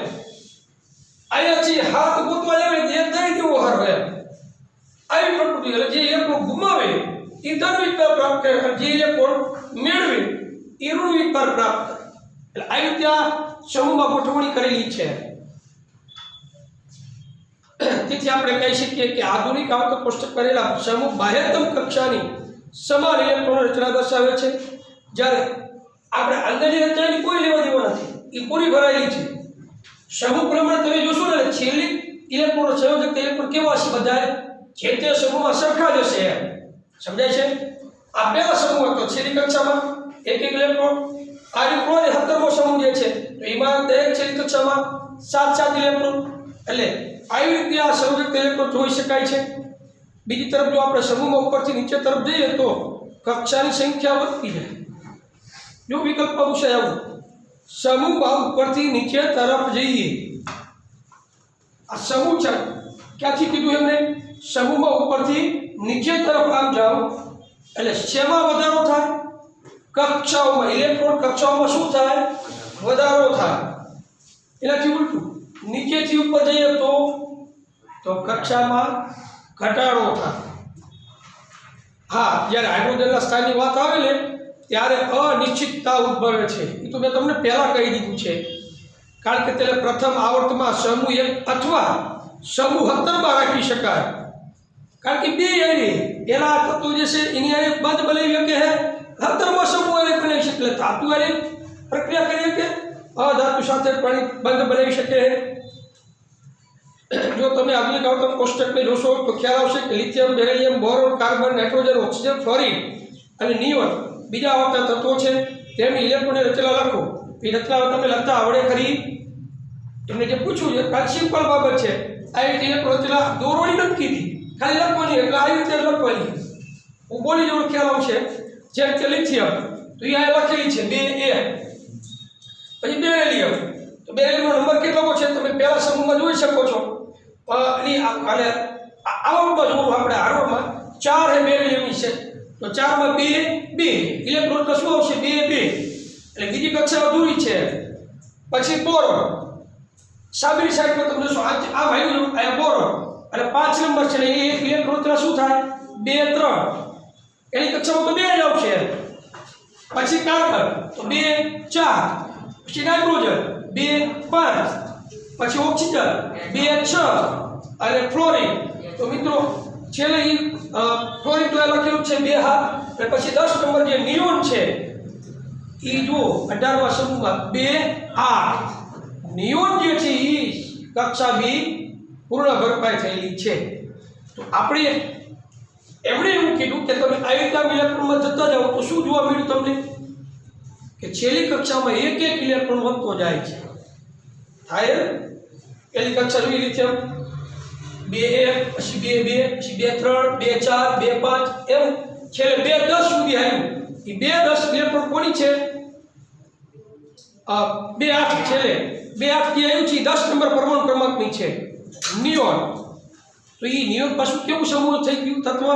અહીંયાથી હાથ ગોતવા જાય એક દઈ દેવો સારો એમ. આવી પ્રકૃતિ. એટલે જે ઇલેક્ટ્રોન ગુમાવે એ ધન વિસ્તાર પ્રાપ્ત કરે, જે ઇલેક્ટ્રોન મેળવે એ ઋણ વિસ્તાર પ્રાપ્ત કરે. એટલે આવી રીતે આ સમૂહમાં ગોઠવણી કરેલી છે. તેથી આપણે કહી શકીએ કે આધુનિક આવર્તક કોષ્ટક કરેલા સમૂહ બાહ્યતમ કક્ષાની સમાન ઇલેક્ટ્રોન રચના દર્શાવે છે, જ્યારે આપણે અંદરની રચનાની કોઈ લેવા દેવા નથી, એ પૂરી ભરાયેલી છે. સમૂહ પ્રમાણે તમે જોશો ને છેલ્લી ઇલેક્ટ્રોન સંયોજક ઇલેક્ટ્રોન કેવા હશે, બધા જે તે સમૂહમાં સરખા જ હશે. સમજાય છે? આ પહેલા સમૂહ હતો છેલ્લી કક્ષામાં એક ઇલેક્ટ્રોન. આ ઇલેક્ટ્રોન 17મો સમૂહ જે છે તો એમાં દરેક છેલ્લી કક્ષામાં 7 ઇલેક્ટ્રોન. એટલે આવી રીતે આ સંયોજક ઇલેક્ટ્રોન જોઈ શકાય છે. બીજી તરફ જો આપણે સમૂહમાં ઉપરથી નીચે તરફ જઈએ તો કક્ષાની સંખ્યા વધતી જાય. જો વિકલ્પ આવશે આવું, સમૂહમાં ઉપરથી નીચે તરફ જઈએ. આ સમૂહ છે ક્યાંથી કીધું એમને, સમૂહમાં ઉપરથી નીચે તરફ આમ જાઓ એટલે શેમાં વધારો થાય, કક્ષાઓમાં. ઇલેક્ટ્રોન કક્ષાઓમાં શું થાય, વધારો થાય. એનાથી ઉલટું નીચેથી ઉપર જઈએ તો કક્ષામાં ઘટાડો થાય. હા, જ્યારે હાઇડ્રોજનના સ્થાનની વાત આવે ને ત્યારે અનિશ્ચિતતા ઉદ્ભવે છે. એ તો મેં તમને પહેલા કહી દીધું છે. કારણ કે તેને પ્રથમ આવર્તમાં સમૂહ 1 અથવા સમૂહ 17 માં રાખી શકાય. કારણ કે 2 એની પેલા તત્વો જે છે એની આને બંધ બનાવી શકે હે, 17મા સમૂહ આને બનાવી શકે. એટલે ધાતુ આને પ્રક્રિયા કરી શકે, અધાતુ સાથે પાણી બંધ બનાવી શકે હે. જો તમે આધુનિક આવર્તક કોષ્ટકને જોશો તો ખ્યાલ આવશે કે lithium, beryllium, boron, carbon, nitrogen, oxygen, fluorine અને નિયોન બીજા આવતા તત્વો છે. તેમની ઇલેક્ટ્રોનની રચના લખો. એ રચના તમે લખતા આવડે ખરી? એમને જે પૂછ્યું છે ખાલી સિમ્પલ બાબત છે. આવી રીતે ઇલેક્ટ્રોન રચના દોરવાની નથી કીધી, ખાલી લખવાની. એટલે આવી રીતે લખવાની. હું બોલી જેવો ખ્યાલ આવશે. જેમ કે લિથિયમ તો એ આ લખેલી છે 2A. પછી બેરિલિયમ તો બેરિયમનો નંબર કેટલો છે તમે પહેલા સમૂહમાં જોઈ શકો છો. એની અને આવડમાં જોવું આપણે હરોળમાં 4 હે બેરિયમની છે તો 4 માં 2 ઇલેક્ટ્રોન તો શું આવશે 2 એટલે બીજી કક્ષા અધૂરી છે. પછી બોરોન સાબિની સાઈડમાં તમે જોશો આ ભાઈનું આ બોરોન અને 5 નંબર છે એ એક ઇલેક્ટ્રોન ત્યાં શું થાય 2 3 એની કક્ષામાં તો 2 જ આવશે. પછી કાર્બન તો 2 4 પછી નાઇટ્રોજન 2 5 પછી ઓક્સિજન 2 6 અને ફ્લોરિન તો મિત્રો છેલ્લે ફ્લોરિન તો લખેલું છે 2 હાથ અને પછી 10 નંબર જે નિયોન છે એ જો 18મા સમૂહમાં 2 8 નિયોન જે છે એ કક્ષા બી પૂર્ણ ભરપાઈ થયેલી છે. તો આપણે એમણે એવું કીધું કે તમે આયતા ઇલેક્ટ્રોનમાં જતા જાઓ તો શું જોવા મળ્યું તમને કે છેલ્લી કક્ષામાં એક ઇલેક્ટ્રોન વધતો જાય છે. થાય પહેલી કક્ષા જોઈ લીધી 2 1 પછી 2 2 પછી 2 3 2 4 2 5 એમ છેલ્લે 2 10 સુધી આવ્યું. એ 2 10 ઇલેક્ટ્રોન કોની છે 2 8 છેલ્લે 2 8 થી આવ્યું છે 10 નંબર પરમાણુ ક્રમાંકની છે નિયોન. તો એ નિયોન પાછું કેવું સમૂહ થઈ ગયું તત્વ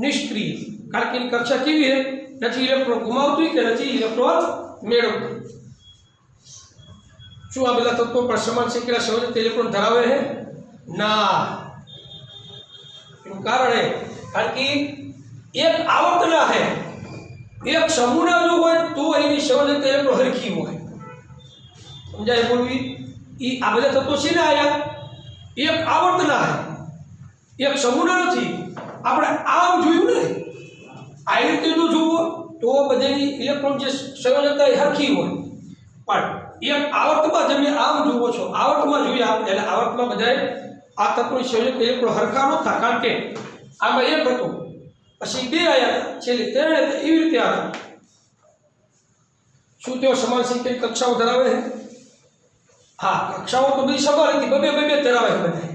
નિષ્ક્રિય કારણ કે એની કક્ષા કેવી છે નથી ઇલેક્ટ્રોન ગુમાવતું કે નથી ઇલેક્ટ્રોન મેળવતું. શું આ બધા તત્વો પર સમાન સંખ્યાના સંયોજક ઇલેક્ટ્રોન ધરાવે છે ના. એનું કારણ એ કારણ કે એક આવર્તના છે એક સમૂહના જો હોય તો એની સંયોજક ઇલેક્ટ્રોન હરખી હોય. સમજાય બોલવી એ આ બધા તત્વો છે ને આયા એક આવર્તના છે એક સમૂહના નથી. આપણે આમ જોયું ને આ રીતે જો જુઓ તો બધાની ઇલેક્ટ્રોન જે સંયોજકતા એ હરખી હોય પણ એક આવર્તમાં તમે આમ જુઓ છો આવર્તમાં જોઈએ આપણે એટલે આવર્તમાં બધાએ આ તત્વોની સંયોજક ઇલેક્ટ્રોન હરખા નહોતા કારણ કે આમાં એક હતું પછી 2 આવ્યા છેલ્લે 3 એવી રીતે આવ્યા. શું તેઓ સમાન સંખ્યાની કક્ષાઓ ધરાવે છે હા કક્ષાઓ તો બધી સમાન હતી બબે ધરાવે છે બધા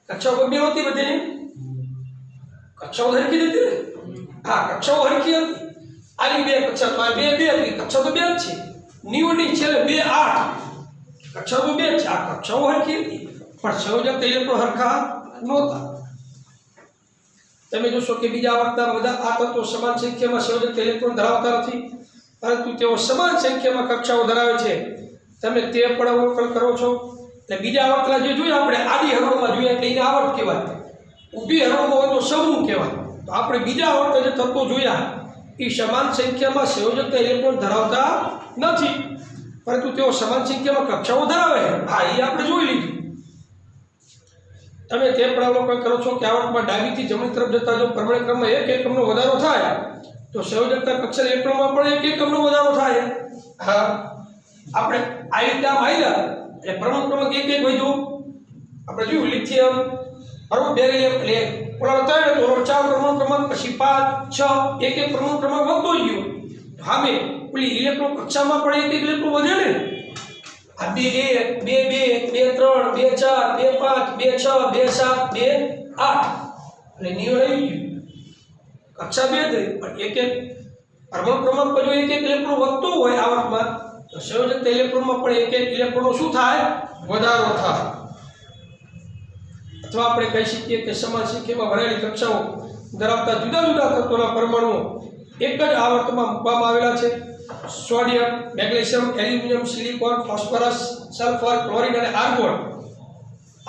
કક્ષાઓ બબે હોતી બધાની કક્ષાઓ હરખી હતી ને હા કક્ષાઓ હરખી હતી. આની 2 કક્ષા તો 2 હતી કક્ષા તો 2 જ છે. નિયોનની છેલ્લે 2 8 કક્ષાઓ તો 2 છે આ કક્ષાઓ હરખી હતી પણ સંયોજક ઇલેક્ટ્રોન હરખા નહોતા. તમે જોશો કે બીજા આવર્તના બધા આ તત્વો સમાન સંખ્યામાં સંયોજક ઇલેક્ટ્રોન ધરાવતા નથી પરંતુ તેઓ સમાન સંખ્યામાં કક્ષાઓ ધરાવે છે. તમે તે પણ અવલોકન કરો છો એટલે બીજા આવર્તના જે જોઈએ આપણે આડી હરોળમાં જોઈએ એટલે એને આવર્ત કહેવાય ઊભી હરોળમાં હોય તો સમૂહ કહેવાય. તો આપણે બીજા આવર્તના જે તત્વો જોયા એ સમાન સંખ્યામાં સંયોજક ઇલેક્ટ્રોન ધરાવતા નથી પરંતુ તેઓ સમાન સંખ્યામાં કક્ષાઓ ધરાવે છે હા એ આપણે જોઈ લીધું. તમે તે પણ અવલોકન કરો છો કે આવર્તમાં ડાબીથી જમણી તરફ જતા જો પરમાણુ ક્રમમાં 1 એકમનો વધારો થાય તો સંયોજકતા કક્ષા ઇલેક્ટ્રોનમાં પણ 1 એકમનો વધારો થાય. હા આપણે આ રીતે આમ આવ્યા એટલે પરમાણુ ક્રમાંક 1 1 વધ્યો આપણે જોયું લિથિયમ બરાબર બેરિયમ એટલે ઓલા 3 તો 4 પરમાણુ ક્રમાંક પછી 5 6 1 1 પરમાણુ ક્રમાંક વધતો ગયો. હામે પેલી ઇલેક્ટ્રોન કક્ષામાં પણ 1 1 ઇલેક્ટ્રોન વધે ને આ 2 1 2 2 2 3 2 4 2 5 2 6 2 7 2 8 એટલે નિયો રહી ગયું કક્ષા 2 થઈ પણ 1 1 પરમાણુ ક્રમાંક પર જો 1 1 ઇલેક્ટ્રોન વધતો હોય આવર્તમાં તો સંયોજક ઇલેક્ટ્રોનમાં પણ 1 1 ઇલેક્ટ્રોનનો શું થાય વધારો થાય. અથવા આપણે કહી શકીએ કે સમાન સંખ્યામાં ભરેલી કક્ષાઓ ધરાવતા જુદા જુદા તત્વોના પરમાણુઓ એક જ આવર્તમાં મૂકવામાં આવેલા છે. Sodium magnesium aluminium silicon phosphorus sulphur chlorine અને આર્ગોન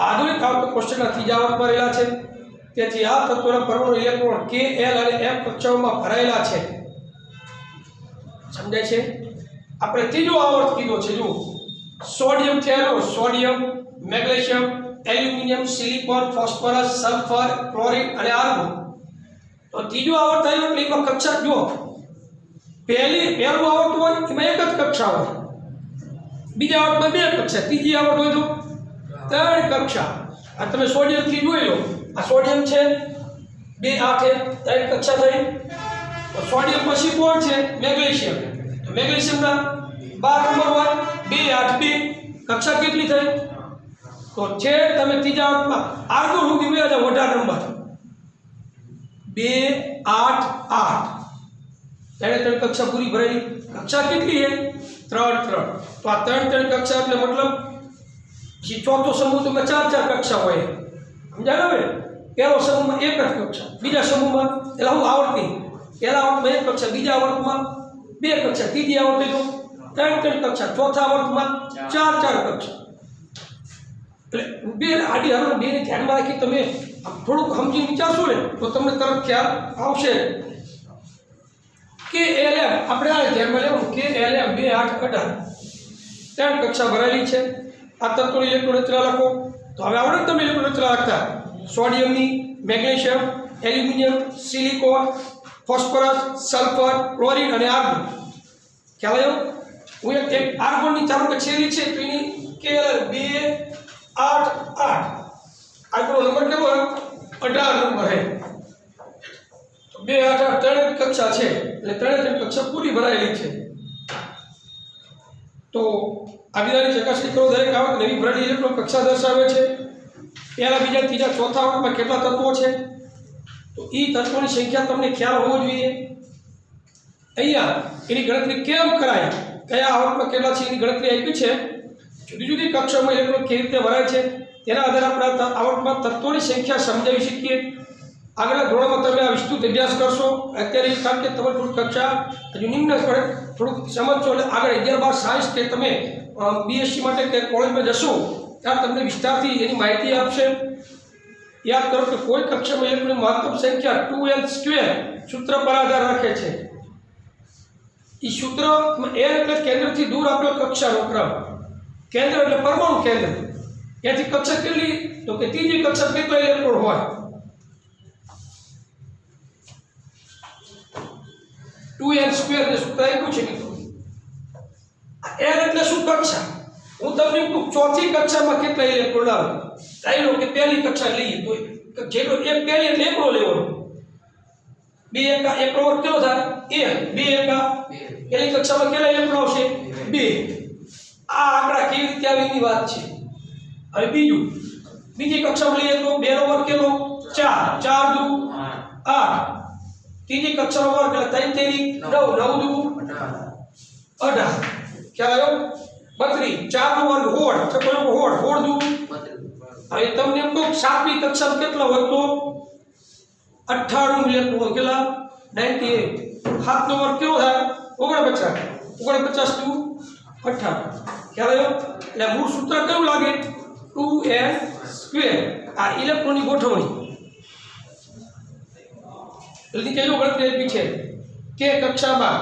આધુનિક આવર્ત કોષ્ટકના ત્રીજા આવર્તમાં રહેલા છે. તેથી આ તત્વોના પરમાણુ ઇલેક્ટ્રોન K L અને M કક્ષાઓમાં ભરાયેલા છે. સમજાય છે. આપણે ત્રીજો આવર્ત કીધો છે જો સોડિયમ થયેલો sodium magnesium aluminium silicon phosphorus sulphur chlorine અને આર્ગોન. તો ત્રીજો આવર્ત આવ્યો એટલે એમાં કક્ષા જો પહેલું આવર્ત હોય એમાં એક જ કક્ષા હોય બીજા આવર્તમાં 2 કક્ષા ત્રીજી આવર્ત હોય તો 3 કક્ષા. આ તમે સોડિયમ થી જોઈ લો આ સોડિયમ છે 2 8 3 કક્ષા થઈ. તો સોડિયમ પછી કોણ છે મેગ્નેશિયમ તો મેગ્નેશિયમના 12 નંબર હોય 2 8 2 કક્ષા કેટલી થઈ તો છે તમે ત્રીજા આવર્તમાં આર્ગોન સુધી ગયા જાવ 18 નંબર 2 8 8 ત્રણ કક્ષા પૂરી ભરેલી કક્ષા કેટલી છે 3 3 તો આ 3 3 કક્ષા એટલે મતલબ જે ચોથો સમૂહ તો 4 4 કક્ષા હોય સમજાય ને પહેલો સમૂહમાં એક જ કક્ષા બીજા સમૂહમાં એટલે હું આવર્તી પહેલા આવર્તમાં એક કક્ષા બીજા આવર્તમાં 2 કક્ષા ત્રીજી આવર્તી તો 3 3 કક્ષા ચોથા આવર્તમાં 4 4 કક્ષા એટલે બે આડી હરોળ બેને ધ્યાનમાં રાખી તમે થોડુંક સમજી વિચારશો ને તો તમને તરત ખ્યાલ આવશે કે LM આપણે આ ધ્યાનમાં લેવું કે LM 2 8 18 3 કક્ષા ભરાયેલી છે આ તત્વોની ઇલેક્ટ્રોન રચના લખો તો હવે આવડે તમે ઇલેક્ટ્રોન રચના લખતા સોડિયમની magnesium aluminium silicon phosphorus sulphur chlorine અને આર્ગોન ખ્યાલ આવ્યો હું એક આર્ગોનની ચાલુ કે છેલ્લી છે તો એની KL 2 8 8 આર્ગોનનો નંબર કેવો હોય 18 નંબર है 2 8 8 ત્રણ કક્ષા છે એટલે ત્રણ કક્ષા પૂરી ભરાયેલી છે તો આગળની ચકાસણી કરો દરેક આવર્ત નવી ભરેલી ઇલેક્ટ્રોન કક્ષા દર્શાવે છે પહેલા બીજા ત્રીજા ચોથા આવર્તમાં કેટલા તત્વો છે તો એ તત્વોની સંખ્યા તમને ખ્યાલ હોવો જોઈએ અહીંયા એની ગણતરી કેમ કરાય કયા આવર્તમાં કેટલા છે એની ગણતરી આપી છે જુદી જુદી કક્ષામાં ઇલેક્ટ્રોન કેવી રીતે ભરાય છે તેના આધારે આપણે આવર્તમાં તત્વોની સંખ્યા સમજાવી શકીએ આગળના ધોરણમાં તમે આ વિસ્તૃત અભ્યાસ કરશો અત્યારે કારણ કે તમે થોડી કક્ષા હજુ નિમ્ન પડે થોડુંક સમજશો એટલે આગળ 11 12 સાયન્સ કે તમે BSc માટે કે કોલેજમાં જશો ત્યારે તમને વિસ્તારથી એની માહિતી આપશે યાદ કરો કે કોઈ કક્ષામાં ઇલેક્ટ્રોનની મહત્તમ સંખ્યા 2n² સૂત્ર પર આધાર રાખે છે એ સૂત્ર n એટલે કેન્દ્રથી દૂર આપેલ કક્ષાનો ક્રમ કેન્દ્ર એટલે પરમાણુ કેન્દ્ર એથી કક્ષા કેટલી તો કે ત્રીજી કક્ષા કેટલા ઇલેક્ટ્રોન હોય 2n² ને સૂત્ર આપ્યું છે મિત્રો n એટલે શું કક્ષા હું તમને કહું ચોથી કક્ષામાં કેટલા ઇલેક્ટ્રોન આવે ચાલો કે પહેલી કક્ષા લઈએ તો જેટલો એક પહેલી એટલે એકલો લેવાનો 2 એકા એકલો વર્ગ કેટલો થાય 1 2 એકા પહેલી કક્ષામાં કેટલા ઇલેક્ટ્રોન આવશે 2 આ આંકડા કેવી રીતે આવે એની વાત છે હવે બીજી કક્ષામાં લઈએ તો 2 નો વર્ગ કેટલો 4 4 દુ 8 ત્રીજી કક્ષાનો વર્ગ એટલે 3 તેરી 9 9 દુ 18 ખ્યાલ આવ્યો 32 4 નો વર્ગ 16 16 દુ હવે તમને એમ કહું સાતમી કક્ષામાં કેટલા હોય તો 98 ઇલેક્ટ્રોન કેટલા 98 7 નો વર્ગ કેવો થાય 49 49 દુ 18 ખ્યાલ આવ્યો એટલે મૂળ સૂત્ર કેવું લાગે 2n² આ ઇલેક્ટ્રોનની ગોઠવણી જલ્દી કહેજો ગણતરી આપી છે કે કક્ષામાં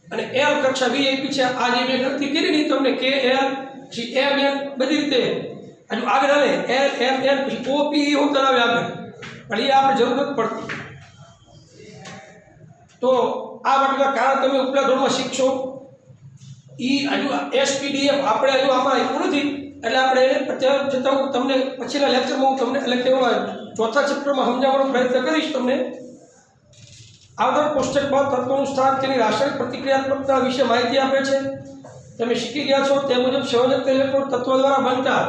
અને L કક્ષા બી આપી છે આ જે મેં ગણતરી કરી ની તમને KL પછી MN બધી રીતે હજુ આગળ હાલે L M N પછી OPE હું તરાવે આગળ પણ એ આપણે જરૂર નથી પડતી તો આ માટેના કારણ તમે ઉપલા ધોરણમાં શીખશો ઈ હજુ SPDF આપણે હજુ આમાં આપ્યું નથી એટલે આપણે અત્યારે જતાં હું તમને પછીના લેક્ચરમાં હું તમને એટલે કેવા ચોથા ચેપ્ટરમાં સમજાવવાનો પ્રયત્ન કરીશ તમને આગળ કોષ્ટકમાં તત્વોનું સ્થાન તેની રાસાયણિક પ્રતિક્રિયાત્મકતા વિશે માહિતી આપે છે તમે શીખી ગયા છો તે મુજબ સંયોજક ઇલેક્ટ્રોન તત્વ દ્વારા બનતા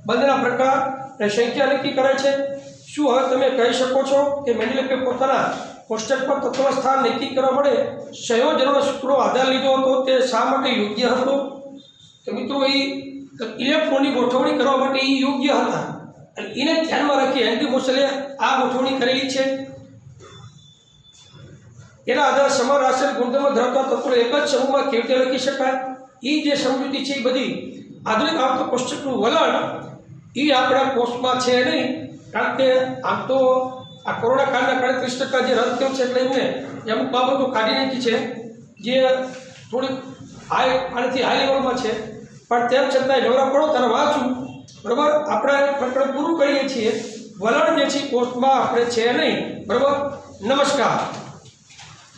બંધના પ્રકાર અને સંખ્યા નક્કી કરે છે શું હવે તમે કહી શકો છો કે મેન્ડેલિફે પોતાના કોષ્ટકમાં તત્વના સ્થાન નક્કી કરવા માટે સંયોજનોના સૂત્રો આધાર લીધો હતો તે શા માટે યોગ્ય હતો તો મિત્રો એ ઇલેક્ટ્રોનની ગોઠવણી કરવા માટે એ યોગ્ય હતા અને એને ધ્યાનમાં રાખી હેનરી મોસલે આ ગોઠવણી કરેલી છે એના આધારે સમાન રાસાયણિક ગુણધર્મો ધરાવતા તત્વો એક જ સમૂહમાં કેવી રીતે લખી શકાય એ જે સમજૂતી છે એ બધી આધુનિક આવતો કોષ્ટકનું વલણ એ આપણા કોર્સમાં છે નહીં કારણ કે આમ તો આ કોરોના કાળના કારણે 30% જે રદ થયો છે એટલે એમને અમુક બાબતો કાઢી નાખી છે જે થોડીક આનાથી હાઈ લેવલમાં છે પણ તેમ છતાંય નવરા પડો ત્યારે વાંચું બરાબર આપણે પ્રકરણ પૂરું કરીએ છીએ વલણ જે છે કોર્સમાં આપણે છે નહીં બરાબર નમસ્કાર